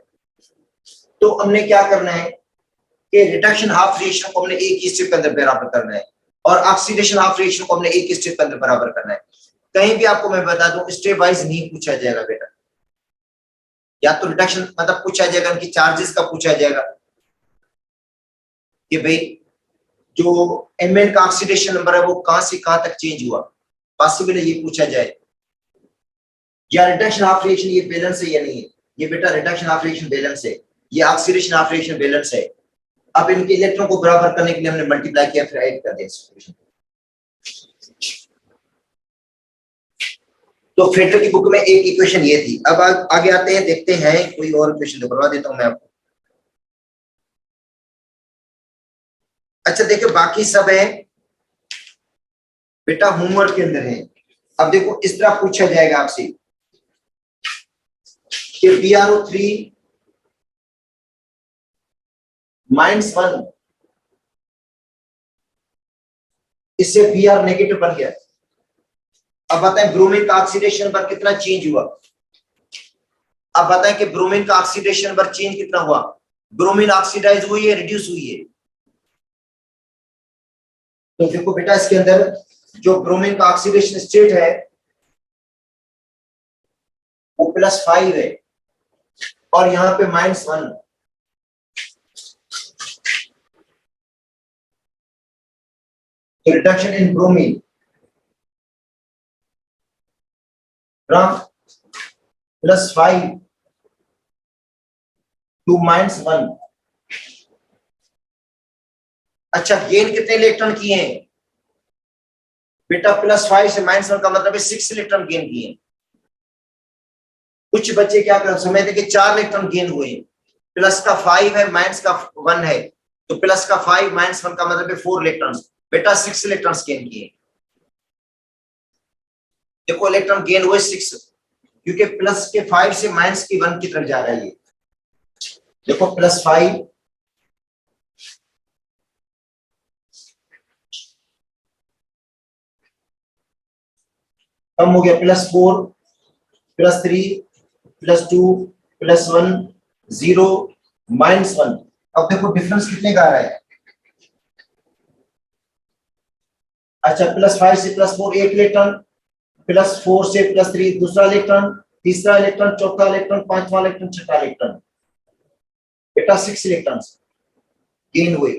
तो हमने क्या करना है कि रिडक्शन हाफ रिएक्शन को हमने एक ही स्टेप के अंदर बराबर करना है, और ऑक्सीडेशन हाफ रिएक्शन को हमने एक ही स्टेप के अंदर बराबर करना है। कहीं भी आपको मैं बता दूं स्टेप वाइज नहीं पूछा जाएगा बेटा, या तो रिडक्शन मतलब पूछा जाएगा उनकी चार्जेस का पूछा जाएगा कि भाई जो Mn का ऑक्सीडेशन नंबर है वो कहां से कहां तक चेंज हुआ, पॉसिबल है ये पूछा जाए, या रिडक्शन हाफ रिएक्शन ये बैलेंस है या नहीं है। ये बेटा रिडक्शन हाफ रिएक्शन बैलेंस है, ये ऑक्सीडेशन हाफ रिएक्शन बैलेंस है। अब इनके इलेक्ट्रॉन को बराबर करने के लिए हमने मल्टीप्लाई किया, फिर ऐड कर दिया। तो फेटर की बुक में एक इक्वेशन ये थी। अब आगे आते हैं, देखते हैं कोई और इक्वेशन करवा देता हूं मैं आपको। अच्छा देखो बाकी सब है बेटा होमवर्क के अंदर है। अब देखो इस तरह पूछा जाएगा आपसे कि BrO3 -1 इससे Br नेगेटिव बन गया। अब बताएं ब्रोमीन का ऑक्सीडेशन नंबर कितना चेंज हुआ। अब बताएं कि ब्रोमीन का ऑक्सीडेशन नंबर चेंज कितना हुआ, ब्रोमीन ऑक्सीडाइज हुई है रिड्यूस हुई है। तो देखो बेटा इसके अंदर जो ब्रोमीन का ऑक्सीडेशन स्टेट है वो +5 है, और यहां पे -1। तो reduction in bromine from +5 to -1। अच्छा, गेन कितने इलेक्ट्रॉन किए हैं बेटा? +5 से -1 का मतलब है 6 इलेक्ट्रॉन गेन किए। कुछ बच्चे क्या कर समझ थे कि 4 इलेक्ट्रॉन गेन हुए, प्लस का 5 है माइनस का 1 है, तो प्लस का 5 -1 का मतलब है 4 इलेक्ट्रॉन। बेटा 6 इलेक्ट्रॉन गेन किए। देखो इलेक्ट्रॉन गेन हुए 6, क्योंकि प्लस के 5 से माइनस की 1 की तरफ जा रहा है ये। देखो +5 कम हो गया, +4 +3 +2 +1 0 -1। अब देखो डिफरेंस कितने का आ रहा है? अच्छा, +5 से +4 एक इलेक्ट्रॉन, +4 से +3 दूसरा इलेक्ट्रॉन, तीसरा इलेक्ट्रॉन, चौथा इलेक्ट्रॉन, पांचवा इलेक्ट्रॉन, छठा इलेक्ट्रॉन। बेटा 6 इलेक्ट्रॉन गेन हुए।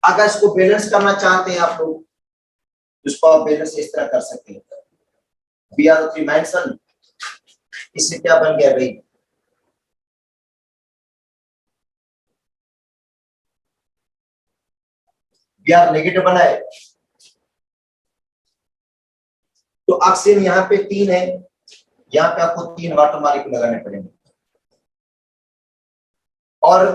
अगर इसको बैलेंस करना चाहते हैं आप लोग, इसको आप बैलेंस इस तरह कर सकते हैं। Br3 -1, इससे क्या बन गया भाई? Br नेगेटिव बना है, तो ऑक्सीजन यहाँ पे 3 है, यहाँ पे आपको 3 वाटर मॉलिक्यूल लगाने पड़ेंगे, और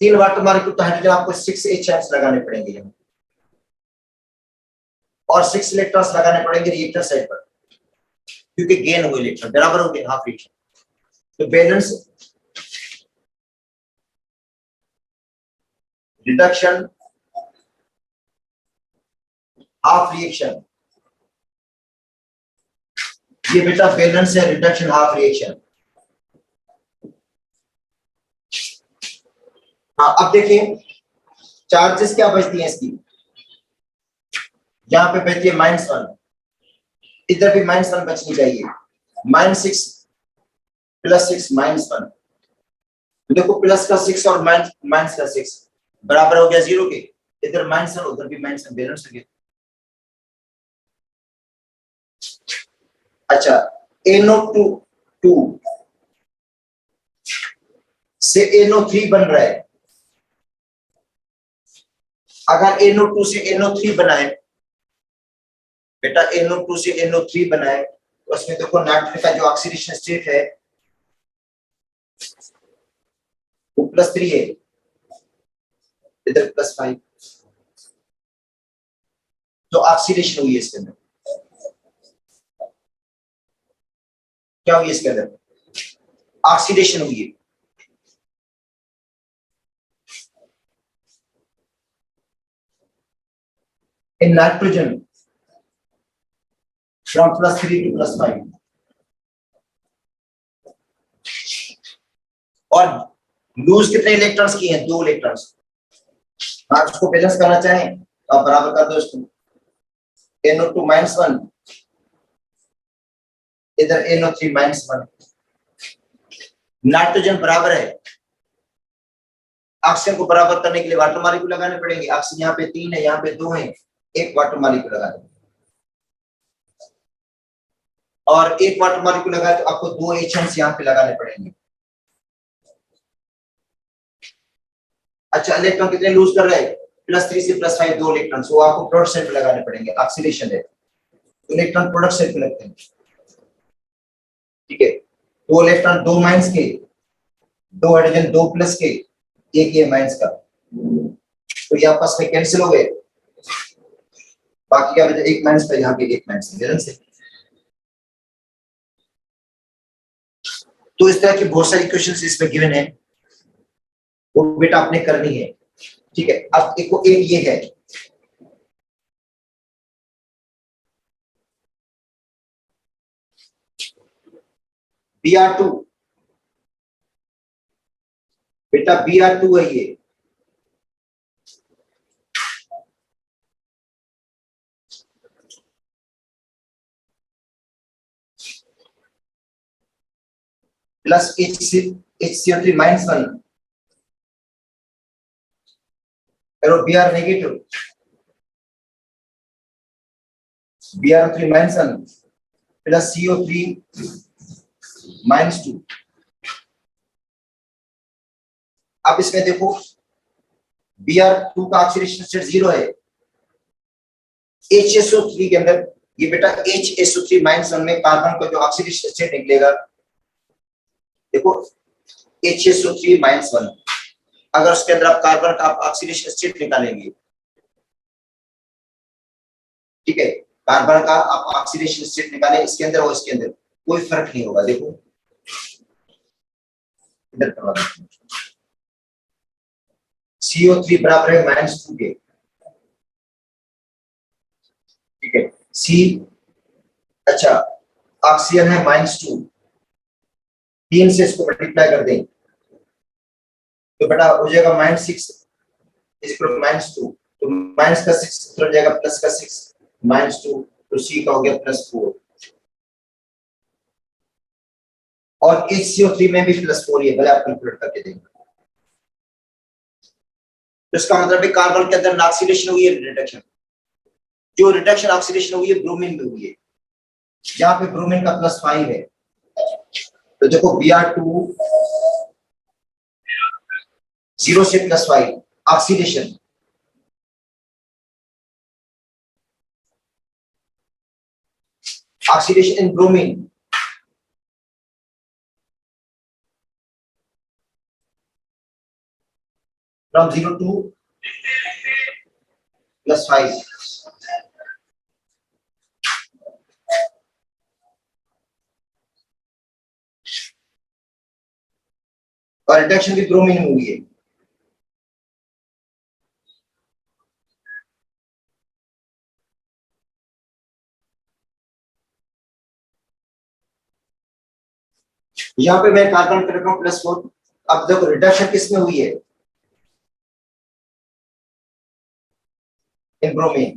3 वाटर मॉलिक्यूल तो हाइड्रोजन आपको 6 H लगाने पड़ेंगे यहाँ, और 6 इलेक्ट्रॉन्स लगाने पड़ेंगे रिएक्टर साइड पर, क्योंकि गेन हुए इलेक्ट्रॉन बराबर हो गए हाफ रिएक्शन। तो बैलेंस रिडक्शन हाफ रिएक्शन, ये बेटा बैलेंस है रिडक्शन हाफ रिएक्शन। हाँ, अब देखिए चार्जेस क्या बचती हैं इसकी। यहाँ पे बचती है -1, इधर भी -1 बचनी चाहिए, -6 +6 -1। देखो प्लस का 6 और माइनस का 6 बराबर हो गया 0 के, इधर -1 उधर भी -1, बैलेंस हो गया। अच्छा, NO2 से NO3 बन रहा है। अगर NO2 से NO3 बनाए बेटा, NO2 से NO3 बनाए, तो उसमें देखो नाइट्रोजन का जो ऑक्सीडेशन स्टेट है वो +3 है, इधर +5, तो ऑक्सीडेशन हुई है इसके अंदर। क्या हुई इसके अंदर? ऑक्सीडेशन हुई है। इन नाइट्रोजन फ्रॉम +3 to +5, और लूज कितने इलेक्ट्रॉन्स की हैं? 2 इलेक्ट्रॉन्स। आप उसको बैलेंस करना चाहें तो आप बराबर कर दो इसको, NO2 -1, इधर NO3 -1। नाइट्रोजन बराबर है, ऑक्सीजन को बराबर करने के लिए वाटर मॉलिक्यूल लगाने पड़ेंगे। ऑक्सीजन यहाँ पे 3 है, यहाँ पे 2 है, एक वाटर मॉलिक्यूल लगा देंगे, और एक वाटर मॉलिक्यूल लगाए तो आपको 2 H यहाँ पे लगाने पड़ेंगे। अच्छा, इलेक्ट्रॉन कितने लूज कर रहे हैं? +3 से +5 2 इलेक्ट्रॉन, वो आपको प्रोडक्ट साइड पे लगाने पड़ेंगे, ऑक्सीडेशन है, तो इलेक्ट्रॉन प्रोडक्ट साइड पे लगते हैं। ठीक है, 2 इलेक्ट्रॉन 2 माइनस के, 2 हाइड्रोजन 2 प्लस के, एक ये माइनस का, तो ये आपस में कैंसिल हो गए, बाकी क्या बचा? एक माइनस का, यहाँ पे एक माइनस बैलेंस है। तो इस तरह की बहुत सारी क्वेश्चंस इसमें गिवन है, वो बेटा आपने करनी है। ठीक है, अब एक ये है, Br2, बेटा Br2 है ये, प्लस HCO3 -1, और Br negative, Br3 -1 plus CO3 -2। अब इसमें देखो Br2 का ऑक्सीडेशन स्टेट 0 है, HSO3 के अंदर ये बेटा HSO3 -1 में कार्बन का जो ऑक्सीडेशन स्टेट निकलेगा, देखो HSO3 -1, अगर उसके अंदर आप कार्बन का ऑक्सीडेशन स्टेट निकालेंगे, ठीक है, कार्बन का आप ऑक्सीडेशन स्टेट निकालें इसके अंदर और इसके अंदर, कोई फर्क नहीं होगा। देखो इधर करवा दो, CO3 बराबर है -2 के, ठीक है, C, अच्छा ऑक्सीजन है -2, 3 से इसको मल्टीप्लाई कर दें तो बेटा हो जाएगा -6 इज इक्वल टू -2, तो माइनस का 6 हो जाएगा प्लस का 6 -2, तो C का हो गया +4, और HCO3 में भी +4 ही है, भले आप कैलकुलेट करके देंगे। तो इसका मतलब है कार्बन के अंदर ऑक्सीडेशन हुई है, रिडक्शन, जो रिडक्शन ऑक्सीडेशन हुई है ब्रोमीन में हुई है, यहाँ पे ब्रोमीन का +5 है, तो देखो Br2 0 से +5 oxidation, oxidation in bromine, from 0 to +5, और रिडक्शन भी ब्रोमीन में हुई है। यहाँ पे मैं कार्बन कर रहा हूँ +4, अब देखो रिडक्शन किस में हुई है, इन ब्रोमीन,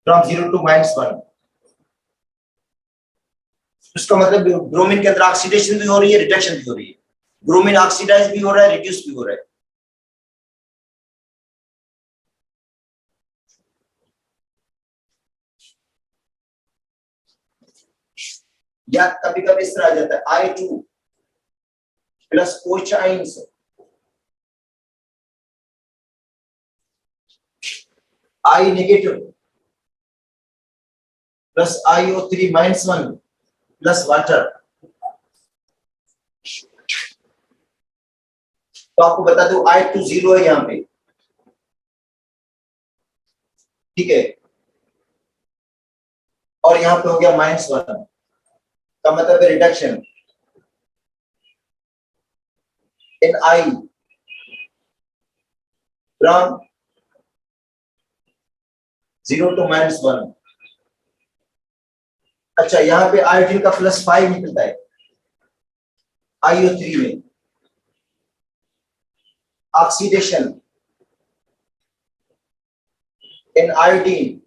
from 0 to -1, उसका मतलब ब्रोमीन के अंदर ऑक्सीडेशन भी हो रही है, रिडक्शन भी हो रही है, ब्रोमीन ऑक्सीडाइज भी हो रहा है, रिड्यूस भी हो रहा है। या कभी कभी इस तरह आ जाता है I2 plus OH ions, I negative plus IO3 -1 plus water. तो आपको बता दो I2 0 है यहाँ पे, ठीक है, और यहाँ पे हो गया -1 का मतलब है reduction in I from 0 to -1। अच्छा यहाँ पे आयोडीन का +5 निकलता है IO3 में, oxidation in iodine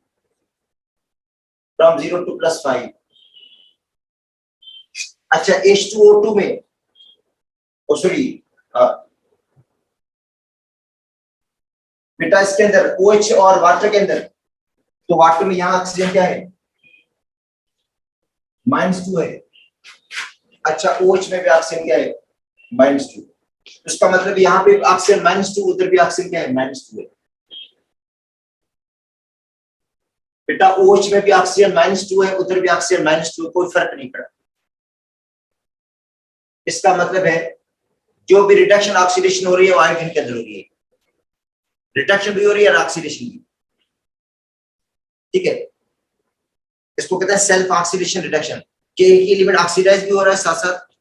from 0 to +5। अच्छा H2O2 में, ओ सॉरी बेटा इसके अंदर OH और वाटर के अंदर, तो वाटर में यहाँ ऑक्सीजन क्या है, -2 है, अच्छा OH में भी ऑक्सीजन क्या है, -2, इसका मतलब यहाँ पे ऑक्सीजन -2, उधर भी ऑक्सीजन क्या है, -2 है। बेटा OH में भी ऑक्सीजन -2 है, उधर भी ऑक्सीजन -2 है, कोई फर्क नहीं पड़ा। इसका मतलब है जो भी रिडक्शन ऑक्सीडेशन हो रही है वो आयोडीन के अंदर हो रही है, रिडक्शन भी हो रही है और ऑक्सीडेशन भी, ठीक है। इसको कहते हैं सेल्फ ऑक्सीडेशन रिडक्शन, कि एक एलिमेंट ऑक्सीडाइज भी हो रहा है साथ साथ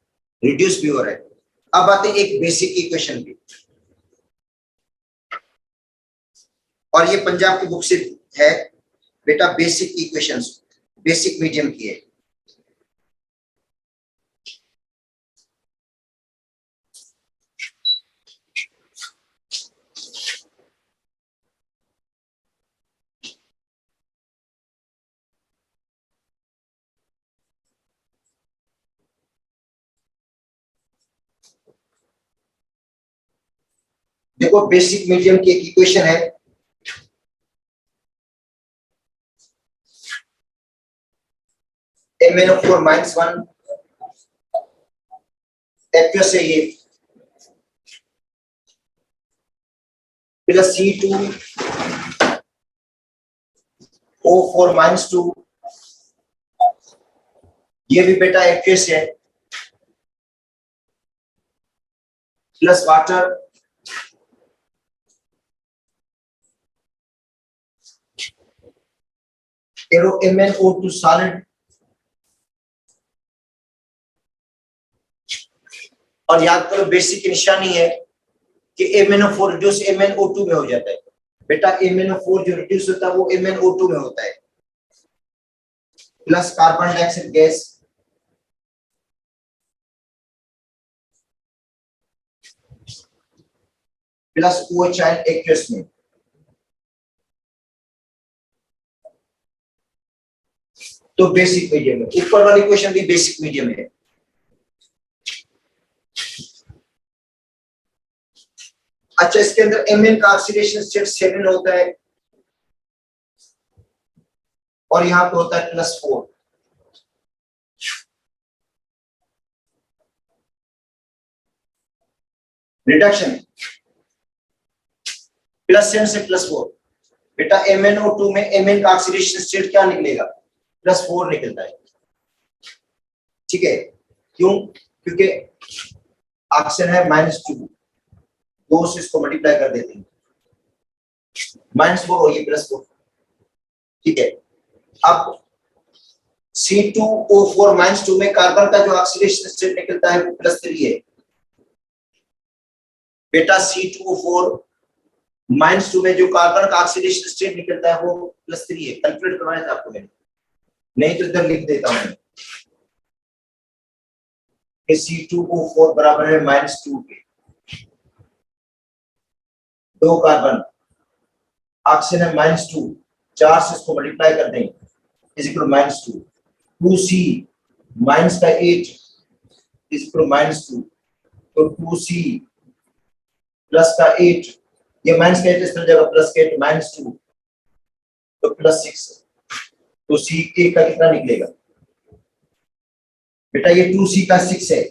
रिड्यूस भी हो रहा है। अब आते हैं एक बेसिक इक्वेशन पे, और ये पंजाब की बुक से है बेटा, बेसिक इक्वेशंस, बेसिक मीडियम की है। देखो बेसिक मीडियम की एक इक्वेशन है, MnO4 -1 एक्वस है ये, प्लस C2O4 -2, ये भी बेटा एक्वस है, plus water arrow MnO2 solid, और याद करो बेसिक निशानी है कि MnO4 रिड्यूस MnO2 में हो जाता है। बेटा MnO4 जो रिड्यूस होता है वो MnO2 में होता है, plus carbon dioxide gas, plus OH ion aqueous में। तो बेसिक मीडियम है, ऊपर वाली क्वेश्चन भी बेसिक मीडियम है। अच्छा, इसके अंदर Mn का ऑक्सीडेशन स्टेट 7 होता है और यहाँ पे होता है +4। रिडक्शन +7 से +4। बेटा MnO2 में Mn का ऑक्सीडेशन स्टेट क्या निकलेगा? +4 निकलता है। ठीक है, क्यों? क्योंकि ऑक्सीजन है -2, 2 से इसको मल्टीप्लाई कर देते हैं, -4 और ये +4। ठीक है, अब C2O4 -2 में कार्बन का जो ऑक्सीडेशन स्टेट निकलता है वो +3 है। बेटा C2O4 -2 में जो कार्बन का ऑक्सीडेशन स्टेट निकलता है वो +3 है। कैलकुलेट करवाया था आपको मैंने, नहीं तो इधर लिख देता हूं। C2O4 बराबर है -2 के, 2 कार्बन, ऑक्सीजन है -2, 4 से इसको मल्टीप्लाई कर दें इज इक्वल -2, 2C माइनस का 8 इज इक्वल -2, तो 2C प्लस का 8, ये माइनस का 8 इस तरह जाएगा, प्लस का 8 -2 तो +6, तो C का कितना निकलेगा? बेटा ये 2C का 6 है,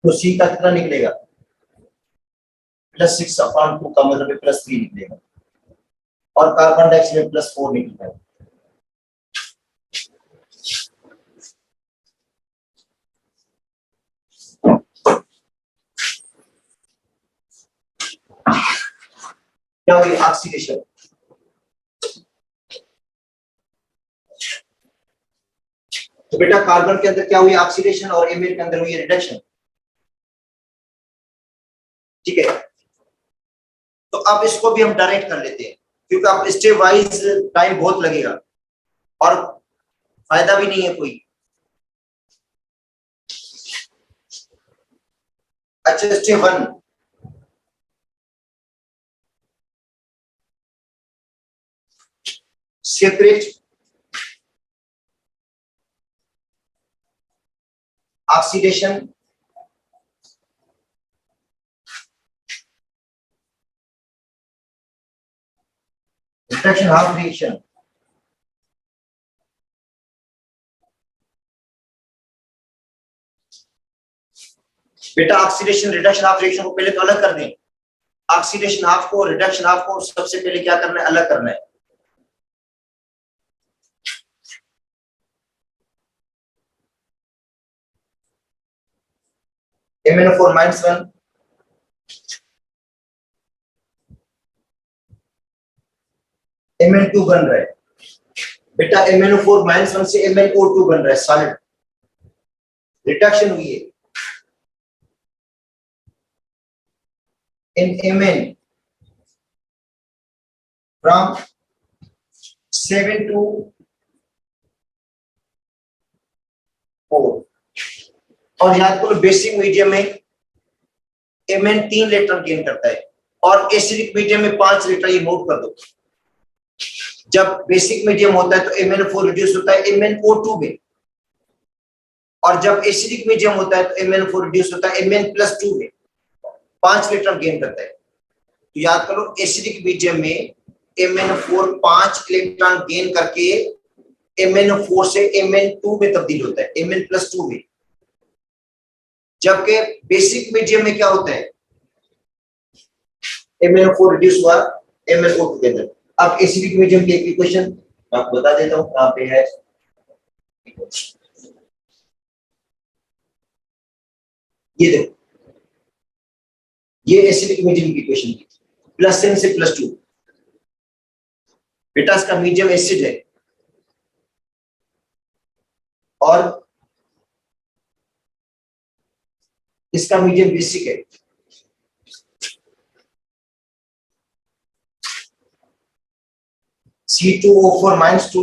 तो C का कितना निकलेगा? +6/2 का मतलब +3 निकलेगा, और कार्बन डाइऑक्साइड में +4 निकलेगा। क्या हुई? ऑक्सीडेशन। तो बेटा कार्बन के अंदर क्या हुई? ऑक्सीडेशन, और Mn के अंदर हुई रिडक्शन। ठीक है, तो अब इसको भी हम डायरेक्ट कर लेते हैं, क्योंकि अब स्टेप वाइज टाइम बहुत लगेगा और फायदा भी नहीं है कोई। अच्छा, step 1, separate oxidation reduction half reaction. बेटा ऑक्सीडेशन रिडक्शन हाफ रिएक्शन को पहले तो अलग कर दें। ऑक्सीडेशन हाफ को, रिडक्शन हाफ को सबसे पहले क्या करना है? अलग करना है। MnO4 -1 Mn2 बन रहा है। बेटा MnO4 -1 से MnO2 बन रहा है, सॉलिड। रिडक्शन हुई है in Mn from 7 to 4। और याद करो बेसिक मीडियम में Mn 3 इलेक्ट्रॉन गेन करता है और एसिडिक मीडियम में 5 इलेक्ट्रॉन। ये नोट कर दो, जब बेसिक मीडियम होता है तो MnO4 रिड्यूस होता है MnO2 में, और जब एसिडिक मीडियम होता है तो MnO4 रिड्यूस होता है Mn+2 में, 5 इलेक्ट्रॉन गेन करता है। तो याद करो एसिडिक मीडियम में MnO4 5 इलेक्ट्रॉन गेन करके MnO4 से Mn2 में तब्दील होता है, Mn+2 में। जबकि बेसिक मीडियम में क्या होता है, MnO4 रिड्यूस हुआ MnO टुगेदर। अब एसिडिक मीडियम की एक इक्वेशन मैं आपको बता देता हूं कहां पे है। ये देखो, ये एसिडिक मीडियम की इक्वेशन थी, +n से +2। बेटा इसका मीडियम एसिड है और इसका मीडियम बेसिक है। C2O4-2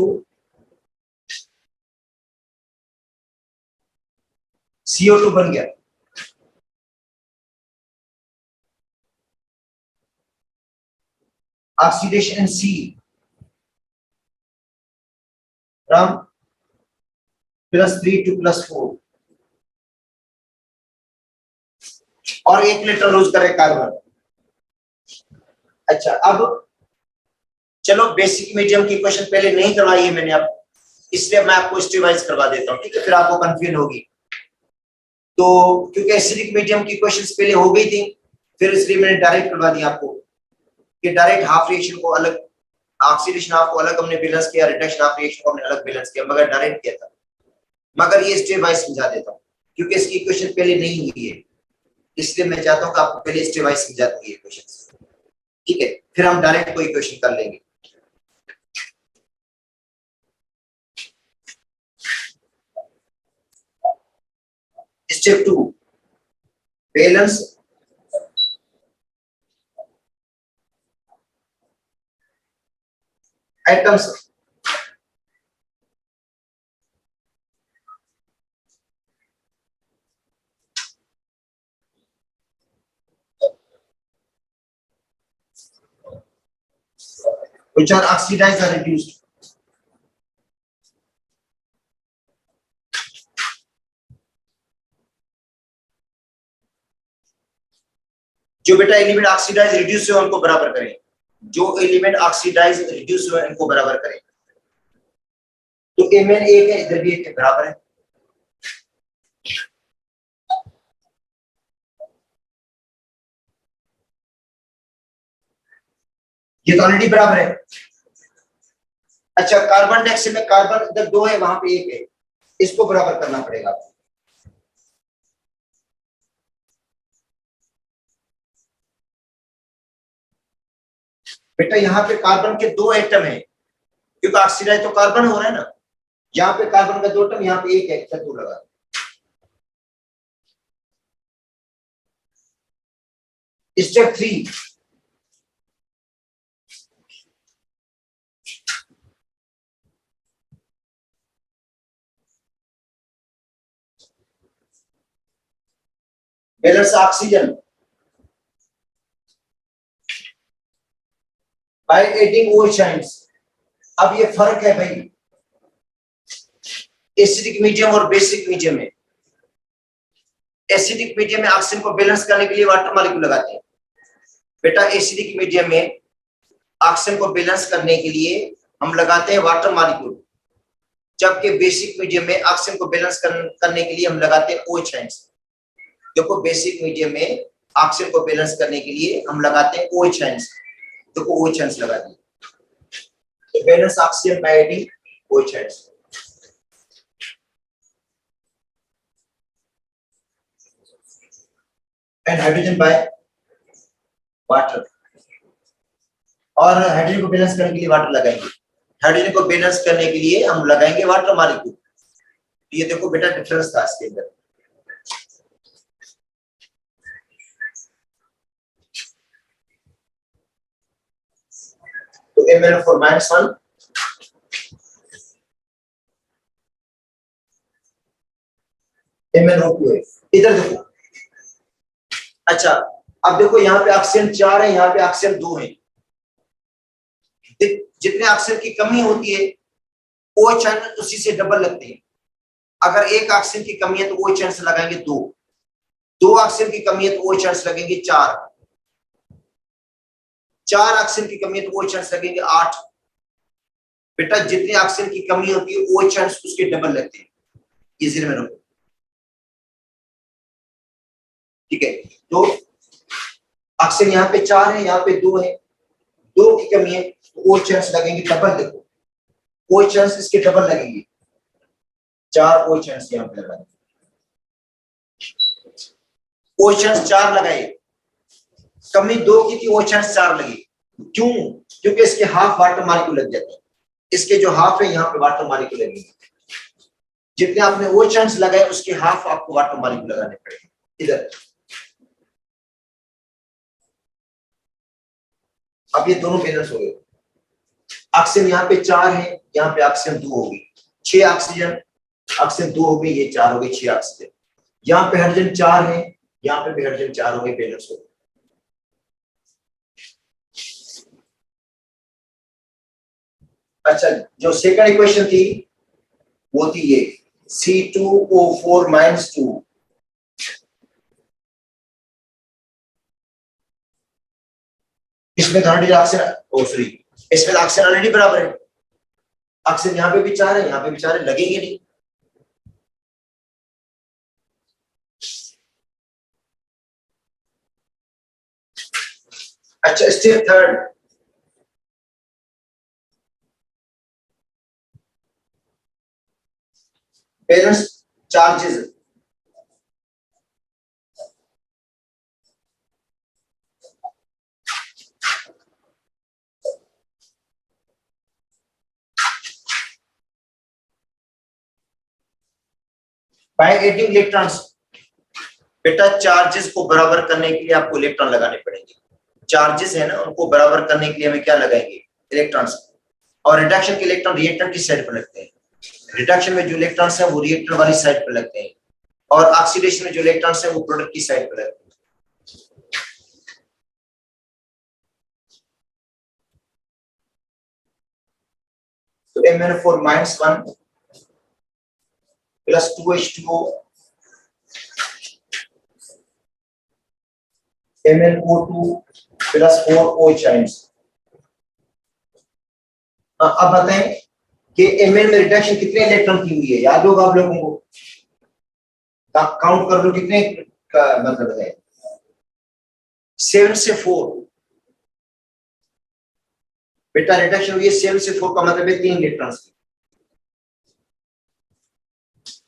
CO2 बन गया। ऑक्सीडेशन C from +3 to +4 और 1 इलेक्ट्रॉन लूज करे कार्बन। अच्छा, अब चलो बेसिक मीडियम की क्वेश्चन पहले नहीं करवाई है मैंने, अब इसलिए मैं आपको स्टेप वाइज करवा देता हूँ, ठीक है, फिर आपको कंफ्यूजन होगी। तो क्योंकि एसिडिक मीडियम की क्वेश्चंस पहले हो गई थी, फिर इसलिए मैंने डायरेक्ट करवा दिया आपको कि डायरेक्ट हाफ रिएक्शन को अलग, ऑक्सीडेशन हाफ को अलग हमने बैलेंस किया, रिडक्शन हाफ रिएक्शन को हमने अलग बैलेंस किया, मगर डायरेक्ट किया था। मगर ये स्टेप वाइज समझा देता हूँ क्योंकि इसकी क्वेश्चन पहले नहीं हुई है, इसलिए मैं चाहता हूँ कि आपको पहले स्टेप वाइज समझा दूं ये क्वेश्चन, ठीक है, फिर हम डायरेक्ट कोई क्वेश्चन कर लेंगे। Step 2, balance atoms. which are oxidized or reduced। जो बेटा एलिमेंट ऑक्सीडाइज रिड्यूस हुए उनको बराबर करें, जो एलिमेंट ऑक्सीडाइज रिड्यूस हुए उनको बराबर करें। तो Mn एक है, इधर भी एक है, बराबर है। ये तो ऑलरेडी बराबर है। अच्छा, कार्बन डाइऑक्साइड में कार्बन इधर 2 है, वहां पे 1 है, इसको बराबर करना पड़ेगा। बेटा यहाँ पे कार्बन के 2 एटम है, क्योंकि ऑक्सीडाइज तो कार्बन हो रहा है ना, यहाँ पे कार्बन का 2 एटम, यहाँ पे 1 है, 2 लगा। Step 3, balance oxygen by adding OH ions. अब ये फर्क है भाई एसिडिक मीडियम और बेसिक मीडियम में। एसिडिक मीडियम में ऑक्सीजन को बैलेंस करने के लिए वाटर मॉलिक्यूल लगाते हैं। बेटा एसिडिक मीडियम में ऑक्सीजन को बैलेंस करने के लिए हम लगाते हैं वाटर मॉलिक्यूल, जबकि बेसिक मीडियम में ऑक्सीजन को बैलेंस करने के लिए हम लगाते हैं OH आयंस। देखो बेसिक मीडियम में ऑक्सीजन को बैलेंस करने के लिए हम लगाते हैं OH आयंस, देखो OH आयंस लगाते हैं, तो balance oxygen by adding OH ions. And hydrogen by water, और हाइड्रोजन को बैलेंस करने के लिए वाटर लगाएंगे, हाइड्रोजन को बैलेंस करने के लिए हम लगाएंगे वाटर मॉलिक्यूल। ये देखो बेटा डिफरेंस था इसके अंदर। तो MnO4-1 MnO2 है, इधर देखो। अच्छा, अब देखो यहाँ पे ऑक्सीजन 4 है, यहाँ पे ऑक्सीजन 2 है। जितने ऑक्सीजन की कमी होती है OH आयन उसी से डबल लगते हैं। अगर एक ऑक्सीजन की कमी है तो OH आयन से लगाएंगे 2, 2 ऑक्सीजन की कमी है तो OH आयन से लगेंगे 4, 4 ऑक्सीजन की कमी है तो OH आयन से लगेंगे 8, बेटा जितने ऑक्सीजन की कमी होती है वो चांस उसके डबल लगते हैं। इजी में रखो, ठीक है। तो ऑक्सीजन यहाँ पे 4 है, यहाँ पे 2 है, 2 की कमी है तो वो चांस लगेंगे डबल। देखो वो चांस इसके डबल लगेंगे, 4 वो चांस यहाँ पे लगा, वो चांस 4 लगाए, कमी 2 की थी वो चांस 4 लगी। क्यों? क्योंकि इसके हाफ वाटर मॉलिक्यूल लग जाते हैं, इसके जो हाफ है यहाँ पे वाटर मॉलिक्यूल लगेंगे। जितने आपने वो चांस लगाए उसके हाफ आपको वाटर मॉलिक्यूल लगाने पड़ेंगे इधर। अब ये दोनों बैलेंस हो गए। ऑक्सीजन यहाँ पे 4 है, यहाँ पे ऑक्सीजन 2 होगी, 6 ऑक्सीजन, ऑक्सीजन 2 हो गई, ये 4 हो गई, 6 ऑक्सीजन। यहाँ पे हाइड्रोजन 4 है, यहाँ पे भी हाइड्रोजन 4 हो गए, बैलेंस हो गए। अच्छा, जो सेकंड इक्वेशन थी वो थी ये C2O4 - 2। इसमें हाइड्रोजन ऑक्सीजन, ओ सॉरी, इसमें ऑक्सीजन ऑलरेडी बराबर है, ऑक्सीजन यहाँ पे भी 4 है, यहाँ पे भी 4 है, लगेंगे नहीं। अच्छा, step third, balance charges. By adding electrons, बेटा चार्जेस को बराबर करने के लिए आपको इलेक्ट्रॉन लगाने पड़ेंगे। चार्जेस है ना, उनको बराबर करने के लिए हमें क्या लगाएंगे? इलेक्ट्रॉन्स। और रिडक्शन के इलेक्ट्रॉन रिएक्टर की साइड पर लगते हैं, रिडक्शन में जो इलेक्ट्रॉन्स है वो रिएक्टर वाली साइड पर लगते हैं, और ऑक्सीडेशन में जो इलेक्ट्रॉन्स है वो प्रोडक्ट की साइड पर लगते हैं। तो MnO4 -1 plus 2H2O, MnO2 plus 4OH ions. अब बताएं कि Mn में रिडक्शन कितने इलेक्ट्रॉन की हुई है, याद होगा आप लोगों को, काउंट कर लो कितने का मतलब है, 7 से 4। बेटा रिडक्शन हुई है 7 से 4 का मतलब है 3 इलेक्ट्रॉन्स की,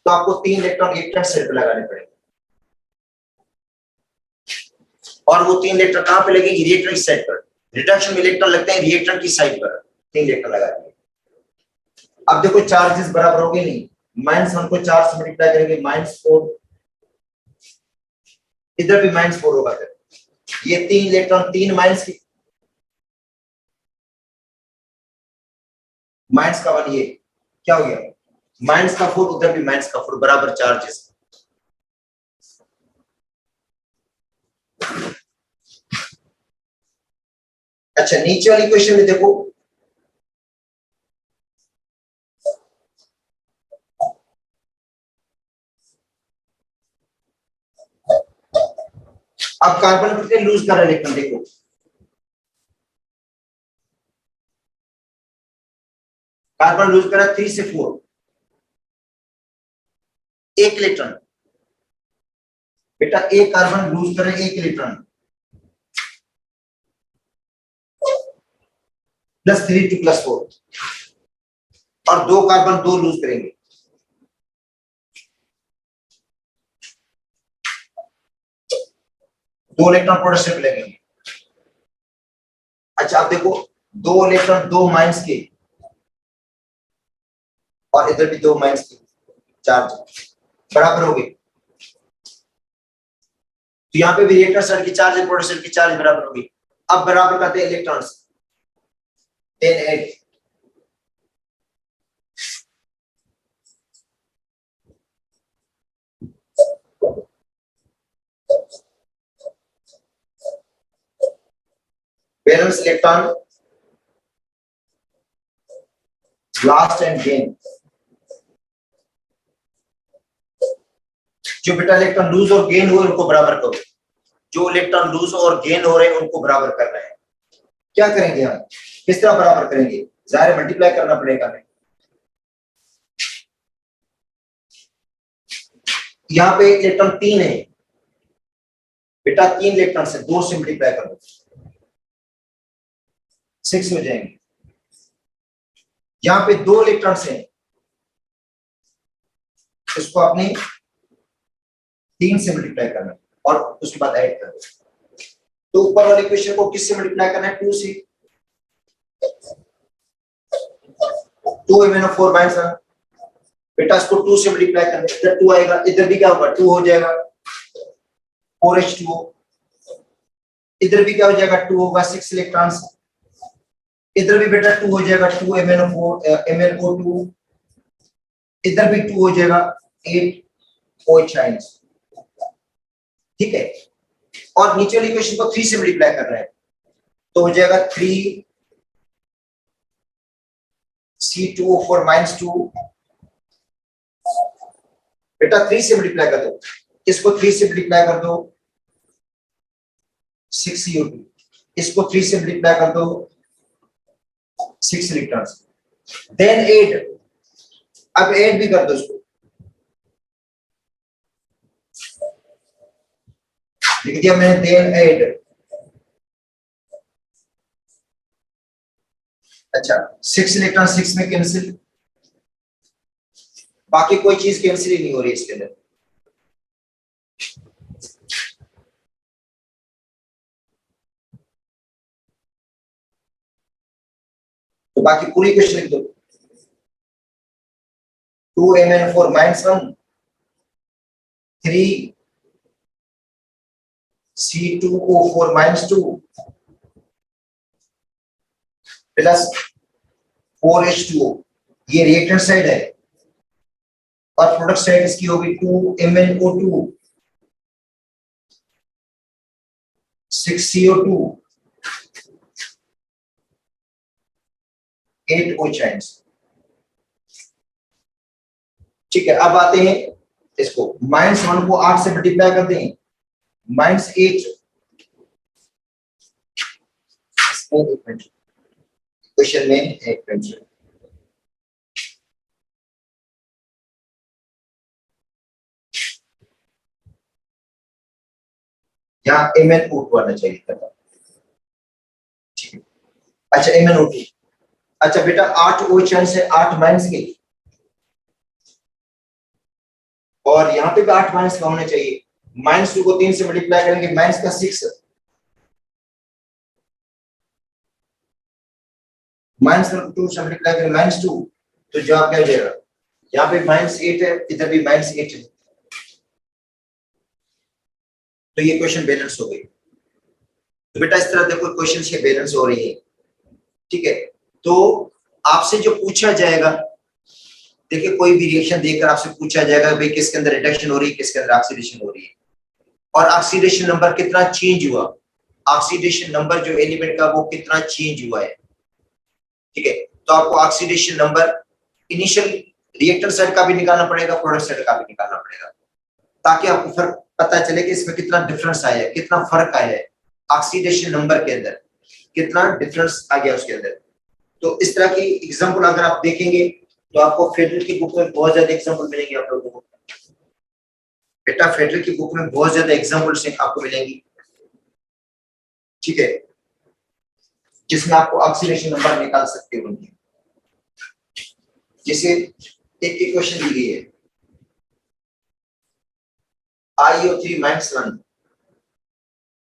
तो आपको 3 इलेक्ट्रॉन रिएक्टर साइड पर लगाने पड़ेंगे, और वो 3 इलेक्ट्रॉन कहां पे लगेंगे? रिएक्टर की साइड पर। रिडक्शन में इलेक्ट्रॉन लगते हैं रिएक्टर की साइड पर, 3 इलेक्ट्रॉन लगा दिए। अब देखो चार्जेस बराबर हो गए नहीं, -1 को 4 से मल्टीप्लाई करेंगे, -4, इधर भी -4 होगा, फिर ये 3 इलेक्ट्रॉन 3 माइनस की माइनस का 1, ये क्या हो गया? -4, उधर भी -4, बराबर चार्जेस। अच्छा, नीचे वाली क्वेश्चन में देखो, अब कार्बन कितने लूज कर रहा है इलेक्ट्रॉन, देखो कार्बन लूज कर रहा है 3 से 4, 1 इलेक्ट्रॉन। बेटा एक कार्बन लूज कर रहे हैं 1 इलेक्ट्रॉन, +3 to +4, और 2 कार्बन 2 लूज करेंगे, दो इलेक्ट्रॉन प्रोडक्शन पे लगेंगे। अच्छा आप देखो 2 इलेक्ट्रॉन 2 माइनस के, और इधर भी 2 माइनस के, चार्ज बराबर हो गए, तो यहाँ पे भी रिएक्टर साइड की चार्ज और प्रोडक्ट साइड की चार्ज बराबर होगी। अब बराबर करते हैं electrons, 10 8, balance electron, last and gain. जो बेटा इलेक्ट्रॉन लूज और गेन हुए उनको बराबर करो, जो इलेक्ट्रॉन लूज और गेन हो रहे हैं उनको बराबर करना है। क्या करेंगे हम, किस तरह बराबर करेंगे? जाहिर मल्टीप्लाई करना पड़ेगा हमें। यहाँ पे इलेक्ट्रॉन 3 है बेटा, 3 इलेक्ट्रॉन से 2 से मल्टीप्लाई कर दो 6 हो जाएंगे। यहाँ पे 2 इलेक्ट्रॉन से इसको आपने 3 से मल्टीप्लाई करना है और उसके बाद ऐड कर दो। तो ऊपर वाले इक्वेशन को किससे मल्टीप्लाई करना है? 2 से। 2 MnO4 माइनस 1 बेटा, इसको 2 से मल्टीप्लाई करना है, इधर 2 आएगा, इधर भी क्या होगा 2 हो जाएगा 4H2O, इधर भी क्या हो जाएगा 2 होगा 6 इलेक्ट्रॉन्स, इधर भी बेटा 2 हो जाएगा 2 MnO2, इधर भी 2 हो जाएगा 8 OH आयंस। ठीक है, और नीचे वाली इक्वेशन को 3 से मल्टीप्लाई कर रहे हैं तो हो जाएगा 3 C2O4 माइनस 2 बेटा 3 से मल्टीप्लाई कर दो, इसको 3 से मल्टीप्लाई कर दो 6CO2, इसको 3 से मल्टीप्लाई कर दो 6 इलेक्ट्रॉन्स, देन 8, अब 8 भी कर दो इसको, लिख दिया मैंने देन 8। अच्छा 6 इलेक्ट्रॉन 6 में कैंसिल, बाकी कोई चीज कैंसिल ही नहीं हो रही इसके अंदर। तो बाकी पूरी इक्वेशन लिख दो 2 MnO4 minus 1 3 C2O4 minus 2 plus 4H2O, ये रिएक्टेंट साइड है, और प्रोडक्ट साइड इसकी होगी 2 MnO2 6 CO2 8 OH आयंस। ठीक है, अब आते हैं इसको -1 को 8 से मल्टीप्लाई कर दें -8, क्वेश्चन में एक मिनट, यहाँ MnO2 आना चाहिए था। ठीक है, अच्छा MnO2, अच्छा बेटा 8 OH आयंस है, 8 माइनस के, और यहाँ पे भी 8 माइनस का होना चाहिए। -2 को 3 से मल्टीप्लाई करेंगे माइनस का 6, -2 से मल्टीप्लाई करेंगे -2, तो जवाब क्या हो जाएगा? यहाँ पे -8 है, इधर भी -8 है, तो ये क्वेश्चन बैलेंस हो गई। तो बेटा इस तरह देखो क्वेश्चन ये बैलेंस हो रही है। ठीक है, तो आपसे जो पूछा जाएगा, देखिए कोई भी रिएक्शन देखकर आपसे पूछा जाएगा भाई किसके अंदर रिडक्शन हो रही है, किसके अंदर ऑक्सीडेशन हो रही है, और ऑक्सीडेशन नंबर कितना चेंज हुआ, ऑक्सीडेशन नंबर जो एलिमेंट का वो कितना चेंज हुआ है। ठीक है, तो आपको oxidation number initial reactor side का भी निकालना पड़ेगा, प्रोडक्ट साइड का भी निकालना पड़ेगा, ताकि आपको फर्क पता चले कि इसमें कितना डिफरेंस आया है, कितना फर्क आया है ऑक्सीडेशन नंबर के अंदर, कितना डिफरेंस आ गया उसके अंदर। तो इस तरह की एग्जांपल अगर आप देखेंगे तो आपको फेडरल की बुक में बहुत ज्यादा एग्जांपल मिलेंगे आप लोगों को। बेटा फेडरल की बुक में बहुत ज्यादा एग्जांपल्स आपको मिलेंगी। ठीक है, जिसमें आपको ऑक्सीडेशन नंबर निकाल सकते हो। जैसे एक इक्वेशन दी गई है IO3 माइनस 1,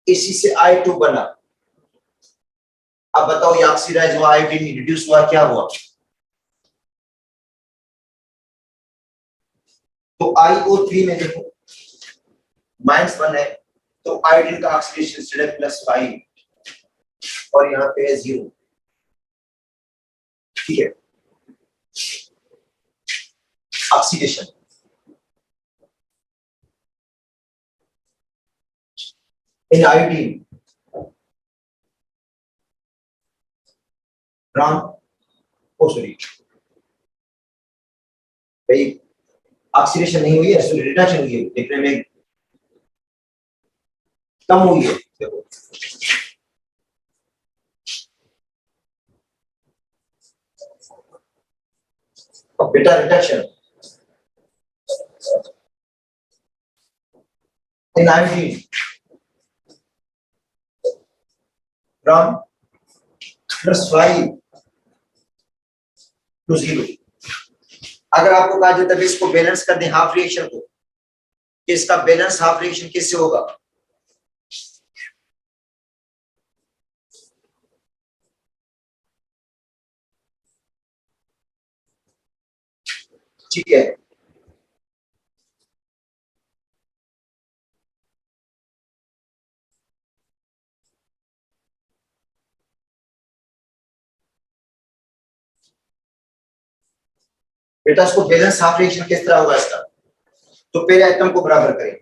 इसी से I2 बना, अब बताओ ये ऑक्सीडाइज हुआ, आयोडीन रिड्यूस हुआ, क्या हुआ? तो IO3 में देखो -1 है, तो आयोडीन का ऑक्सीडेशन स्टेट +5 और यहाँ पे है 0। ठीक है, ऑक्सीडेशन इन आयोडीन राम ओ सॉरी भाई, ऑक्सीडेशन नहीं हुई है, सॉरी रिडक्शन हुई है, देखने में कम हुई है। देखो अब बेटा reduction in iodine from +5 to 0। अगर आपको कहा जाता है इसको बैलेंस कर दें हाफ रिएक्शन को, कि इसका बैलेंस हाफ रिएक्शन किससे होगा? ठीक है, बेटा इसको बैलेंस हाफ रिएक्शन किस तरह होगा इसका? तो पहले एटम को बराबर करें,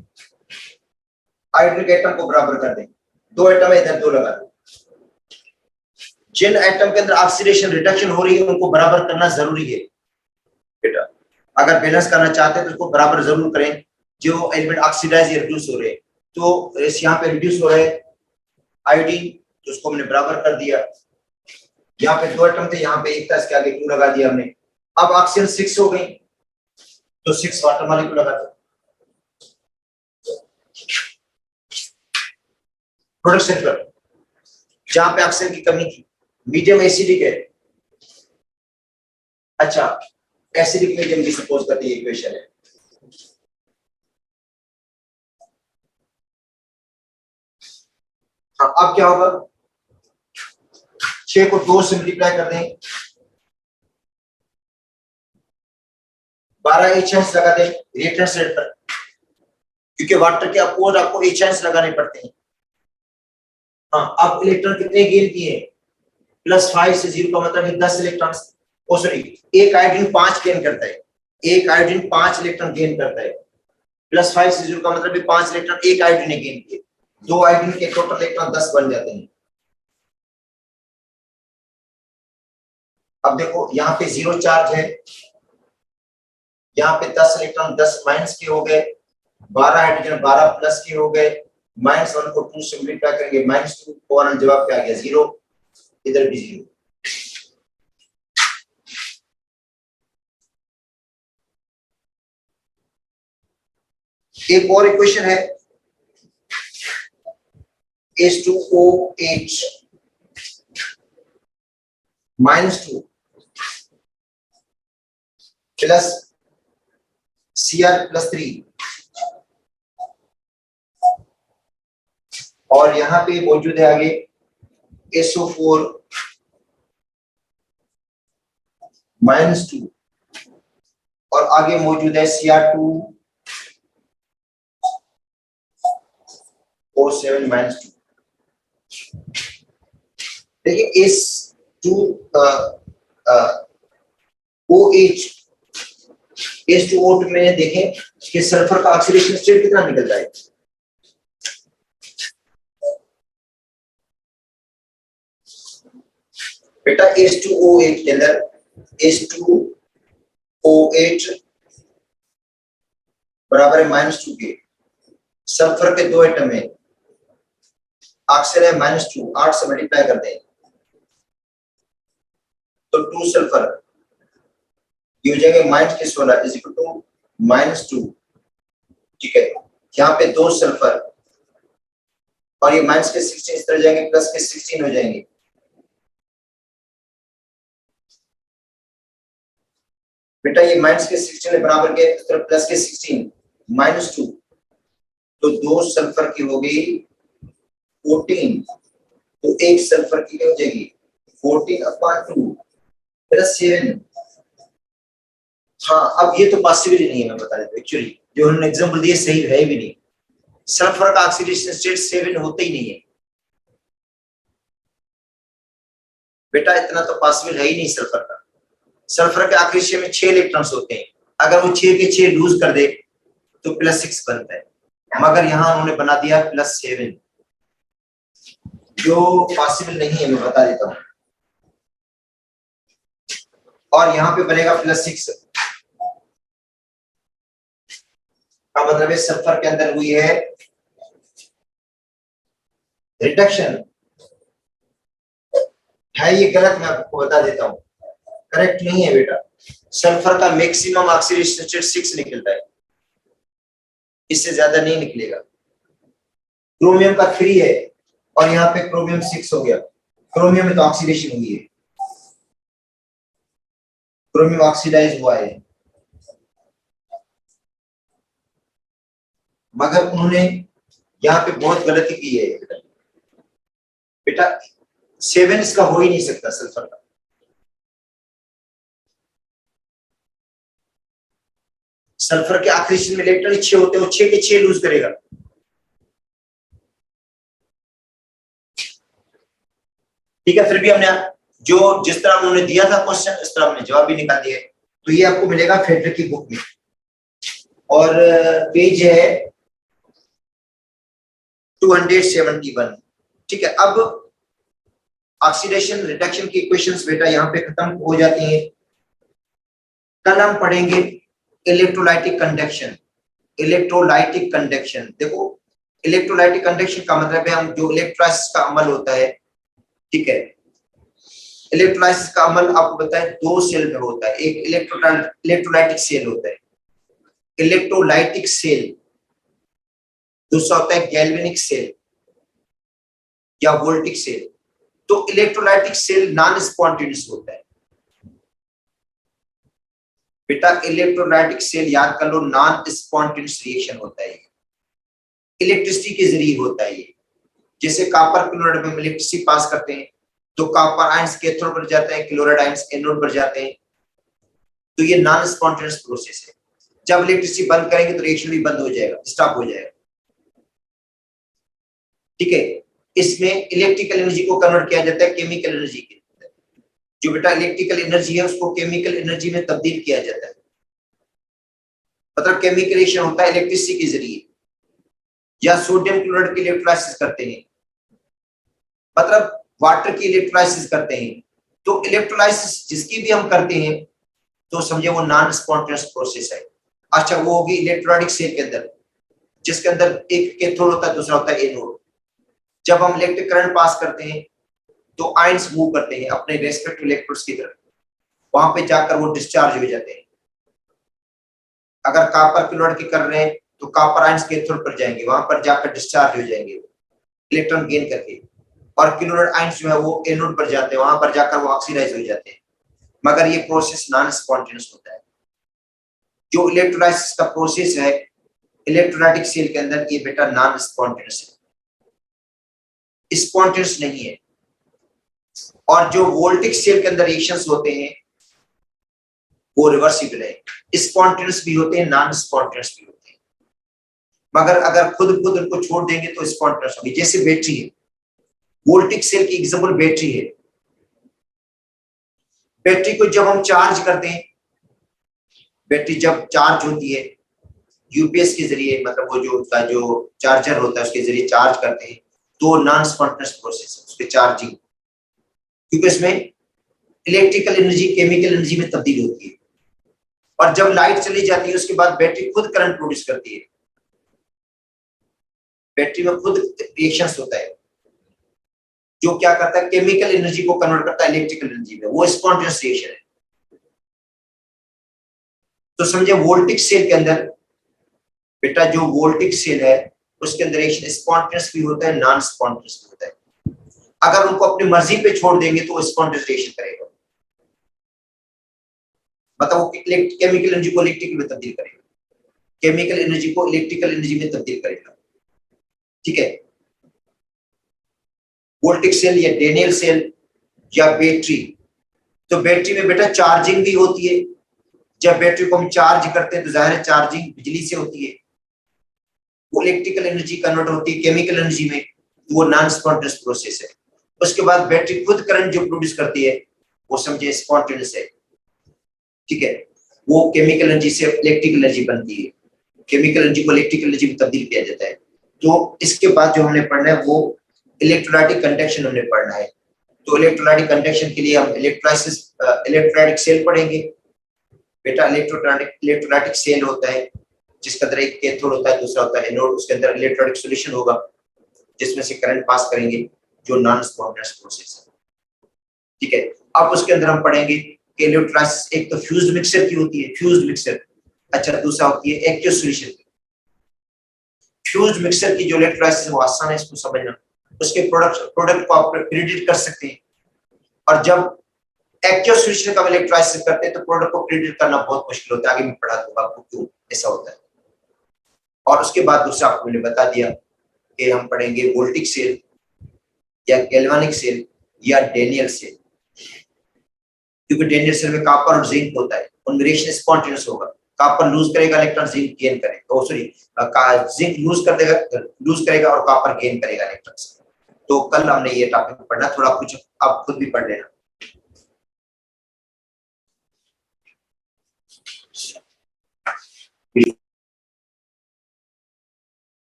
हाइड्रोजन एटम को बराबर कर दें, दो एटम है इधर, दो लगा दें। जिन एटम के अंदर ऑक्सीडेशन रिडक्शन हो रही है उनको बराबर करना जरूरी है बेटा। अगर बैलेंस करना चाहते हैं तो उसको बराबर जरूर करें। जो एलिमेंट ऑक्सीडाइज या रिड्यूस हो रहे हैं, तो यहाँ पे रिड्यूस हो रहे हैं आयोडीन, तो उसको हमने बराबर कर दिया। यहाँ पे दो एटम थे, यहाँ पे एक था, इसके आगे 2 लगा दिया हमने। अब ऑक्सीजन 6 हो गई, तो 6 वाटर मॉलिक्यूल लगा दिया। प्रोडक्शन पर जहां पे ऑक्सीजन की कमी थी, मीडियम एसिडिक है। अच्छा, एसिडिक मीडियम की सपोज करते हैं इक्वेशन है। हाँ, अब क्या होगा? 6 को 2 से मल्टीप्लाई कर दें, 12 H लगा दें रिएक्टेंट साइड पर, क्योंकि वाटर के अपोज आपको H लगाने पड़ते हैं। हाँ, अब इलेक्ट्रॉन कितने गेन किए? +5 से 0 का मतलब है 10 इलेक्ट्रॉन। ओ सॉरी, एक आयोडीन 5 गेन करता है, एक आयोडीन 5 इलेक्ट्रॉन गेन करता है। +5 से 0 का मतलब है 5 इलेक्ट्रॉन एक आयोडीन ने गेन किए। 2 आयोडीन के टोटल इलेक्ट्रॉन 10 बन जाते हैं। अब देखो यहाँ पे 0 चार्ज है, यहाँ पे 10 इलेक्ट्रॉन 10 माइनस के हो गए, 12 हाइड्रोजन 12 प्लस के हो गए। -1 को 2 से मल्टीप्लाई करेंगे, -2, फौरन जवाब क्या आ गया? 0। इधर भी 0। एक और इक्वेशन है, H2OH -2 प्लस Cr+3, और यहां पे मौजूद है आगे SO4 -2, और आगे मौजूद है Cr2O7 -2। देखिए H2O2 में देखें कि सल्फर का ऑक्सीडेशन स्टेट कितना निकलता है। बेटा H2OH के अंदर H2OH बराबर है -2 के, सल्फर के 2 एटम है, ऑक्सीजन है -2, 8 से मल्टीप्लाई कर दें तो 2 सल्फर ये हो जाएंगे -16 इज इक्वल टू -2। ठीक है, यहाँ पे 2 सल्फर और ये -16 इस तरह जाएंगे, +16 हो जाएंगे। बेटा ये -16 बराबर के इस तरफ +16 -2, तो 2 सल्फर की हो गई 14, तो 1 सल्फर की हो जाएगी 14/2 +7। हाँ, अब ये तो पॉसिबल ही नहीं है, मैं बता देता हूं। एक्चुअली जो उन्होंने एग्जांपल दिए सही है भी नहीं, सल्फर का ऑक्सीडेशन स्टेट 7 होता ही नहीं है बेटा, इतना तो पॉसिबल है ही नहीं सल्फर का। सल्फर के आखिरी शेल में 6 इलेक्ट्रॉन्स होते हैं, अगर वो 6 के 6 लूज कर दे तो +6 बनता है, मगर यहाँ उन्होंने बना दिया +7, जो पॉसिबल नहीं है, मैं बता देता हूँ। और यहाँ पे बनेगा +6 का मतलब है सल्फर के अंदर हुई है रिडक्शन। है ये गलत? मैं आपको बता देता हूँ, करेक्ट नहीं है बेटा। सल्फर का मैक्सिमम ऑक्सीडेशन स्टेट 6 निकलता है, इससे ज्यादा नहीं निकलेगा। क्रोमियम का 3 है और यहाँ पे क्रोमियम 6 हो गया। क्रोमियम में तो ऑक्सीडेशन हुई है, क्रोमियम ऑक्सीडाइज हुआ है, मगर उन्होंने यहाँ पे बहुत गलती की है बेटा। 7 इसका हो ही नहीं सकता सल्फर का। सल्फर के ऑक्सीडेशन में इलेक्ट्रॉन 6 होते हैं, वो 6 के 6 लूज करेगा। ठीक है, फिर भी हमने जो जिस तरह उन्होंने दिया था क्वेश्चन, इस तरह हमने जवाब भी निकाल दिया। तो ये आपको मिलेगा फेडरर की बुक में, और पेज है 271। ठीक है, अब ऑक्सीडेशन रिडक्शन की इक्वेशंस बेटा यहाँ पे खत्म हो जाती हैं। कल हम पढ़ेंगे इलेक्ट्रोलाइटिक कंडक्शन। इलेक्ट्रोलाइटिक कंडक्शन, देखो इलेक्ट्रोलाइटिक कंडक्शन का मतलब है हम जो इलेक्ट्रोलाइसिस का अमल होता है, ठीक है, इलेक्ट्रोलाइसिस का अमल आपको बताया 2 सेल में होता है। एक इलेक्ट्रोलाइटिक सेल होता है, इलेक्ट्रोलाइटिक सेल, दूसरा होता है गैल्वेनिक सेल या वोल्टिक सेल। तो इलेक्ट्रोलाइटिक सेल नॉन स्पॉन्टेनियस होता है बेटा। इलेक्ट्रोलाइटिक सेल याद कर लो, नॉन स्पॉन्टेनियस रिएक्शन होता है, इलेक्ट्रिसिटी के जरिए होता है ये। जैसे कॉपर क्लोराइड में इलेक्ट्रिसिटी पास करते हैं तो कॉपर आयंस कैथोड पर जाते हैं, क्लोराइड आयंस एनोड पर जाते हैं। तो ये नॉन स्पॉन्टेनियस प्रोसेस है। जब इलेक्ट्रिसिटी बंद करेंगे तो रिएक्शन भी बंद हो जाएगा, स्टॉप हो जाएगा। ठीक है, इसमें इलेक्ट्रिकल एनर्जी को कन्वर्ट किया जाता है केमिकल एनर्जी के। जो बेटा इलेक्ट्रिकल एनर्जी है उसको केमिकल एनर्जी में तब्दील किया जाता है। मतलब केमिकल रिएक्शन होता है इलेक्ट्रिसिटी के जरिए, या सोडियम क्लोराइड की इलेक्ट्रोलाइसिस करते हैं, मतलब वाटर की इलेक्ट्रोलाइसिस करते हैं। तो इलेक्ट्रोलाइसिस जिसकी भी हम करते हैं तो समझे वो नॉन स्पॉन्टेनियस प्रोसेस है। अच्छा, वो होगी इलेक्ट्रोलाइटिक सेल के अंदर, जिसके अंदर एक कैथोड होता है, दूसरा होता है एनोड। जब हम इलेक्ट्रिक करंट पास करते हैं तो आयंस मूव करते हैं अपने रेस्पेक्टिव इलेक्ट्रोड्स की तरफ, वहां पे जाकर वो डिस्चार्ज हो जाते हैं। अगर कॉपर क्लोराइड की कर रहे हैं तो कॉपर आयंस कैथोड पर जाएंगे, वहां पर जाकर डिस्चार्ज हो जाएंगे इलेक्ट्रॉन गेन करके, और क्लोराइड आयंस जो है वो एनोड पर जाते हैं, वहां पर जाकर वो ऑक्सीडाइज हो जाते हैं। मगर ये प्रोसेस नॉन स्पॉन्टेनियस होता है। जो इलेक्ट्रोलाइसिस का प्रोसेस है इलेक्ट्रोलाइटिक सेल के अंदर, ये बेटा नॉन स्पॉन्टेनियस है, स्पॉन्टेनियस नहीं है। और जो वोल्टिक सेल के अंदर रिएक्शंस होते हैं वो रिवर्सिबल है, स्पॉन्टेनियस भी होते हैं, नॉन स्पॉन्टेनियस भी होते हैं। मगर अगर खुद उनको छोड़ देंगे तो स्पॉन्टेनियस होगी। जैसे बैटरी है, वोल्टिक सेल की एग्जांपल बैटरी है। बैटरी को जब हम चार्ज करते हैं, बैटरी जब चार्ज होती है यूपीएस के जरिए, मतलब वो जो उसका जो चार्जर होता है उसके जरिए चार्ज करते हैं, तो नॉन स्पॉन्टेनियस प्रोसेस है उसके चार्जिंग, क्योंकि इसमें इलेक्ट्रिकल एनर्जी केमिकल एनर्जी में तब्दील होती है। और जब लाइट चली जाती है उसके बाद बैटरी खुद करंट प्रोड्यूस करती है। बैटरी में खुद रिएक्शंस होता है जो क्या करता है, केमिकल एनर्जी को कन्वर्ट करता है इलेक्ट्रिकल एनर्जी में, वो स्पॉन्टेनियस रिएक्शन है। तो समझे वोल्टिक सेल के अंदर बेटा, जो वोल्टिक सेल है उसके अंदर रिएक्शन स्पॉन्टेनियस भी होता है, नॉन स्पॉन्टेनियस भी होता है। अगर उनको अपनी मर्जी पे छोड़ देंगे तो वो स्पॉन्टेनियस रिएक्शन करेगा, मतलब वो केमिकल एनर्जी को इलेक्ट्रिकल में तब्दील करेगा, केमिकल एनर्जी को इलेक्ट्रिकल एनर्जी में तब्दील करेगा। ठीक है, वोल्टिक सेल या डेनियल सेल या बैटरी। तो बैटरी में बेटा चार्जिंग भी होती है। जब बैटरी को हम चार्ज करते हैं तो जाहिर है चार्जिंग बिजली से होती है, वो इलेक्ट्रिकल एनर्जी कन्वर्ट होती है केमिकल एनर्जी में, तो वो नॉन स्पॉन्टेनियस प्रोसेस है। उसके बाद बैटरी खुद करंट जो प्रोड्यूस करती है वो समझे स्पॉन्टेनियस है। ठीक है, वो केमिकल एनर्जी से इलेक्ट्रिकल एनर्जी बनती है, केमिकल एनर्जी को इलेक्ट्रिकल एनर्जी में तब्दील किया जाता है। तो इसके बाद जो हमने पढ़ना है वो इलेक्ट्रोलाइटिक कंडक्शन हमने पढ़ना है। तो इलेक्ट्रोलाइटिक कंडक्शन के लिए हम इलेक्ट्रोलाइटिक सेल पढ़ेंगे बेटा। इलेक्ट्रोलाइटिक सेल होता है जिसके अंदर एक कैथोड होता है, दूसरा होता है एनोड। उसके अंदर इलेक्ट्रोलाइटिक सॉल्यूशन होगा जिसमें से करंट पास करेंगे, जो नॉन स्पॉन्टेनियस प्रोसेस है। ठीक है, अब उसके अंदर हम पढ़ेंगे कि इलेक्ट्रोलाइसिस एक तो फ्यूज्ड मिक्सचर की होती है, फ्यूज्ड मिक्सचर। अच्छा, दूसरा होती है एक्वस सॉल्यूशन। फ्यूज्ड मिक्सचर की जो इलेक्ट्रोलाइसिस है वो आसान है इसको समझना, उसके प्रोडक्ट को आप प्रिडिक्ट कर सकते हैं। और जब एक्वस सॉल्यूशन का इलेक्ट्रोलाइसिस करते हैं तो प्रोडक्ट को प्रिडिक्ट करना बहुत मुश्किल होता है। आगे मैं पढ़ा दूंगा आपको क्यों ऐसा होता है। और उसके बाद दूसरा आपको मैंने बता दिया कि हम पढ़ेंगे वोल्टिक सेल या गैल्वानिक सेल या डेनियल सेल, क्योंकि डेनियल सेल में कॉपर और जिंक होता है, उनमें रिएक्शन स्पॉन्टेनियस होगा। कॉपर लूज करेगा इलेक्ट्रॉन, जिंक गेन करेगा, सॉरी जिंक लूज करेगा और कॉपर गेन करेगा इलेक्ट्रॉन। तो कल हमने ये टॉपिक पढ़ना, थोड़ा कुछ आप खुद भी पढ़ लेना।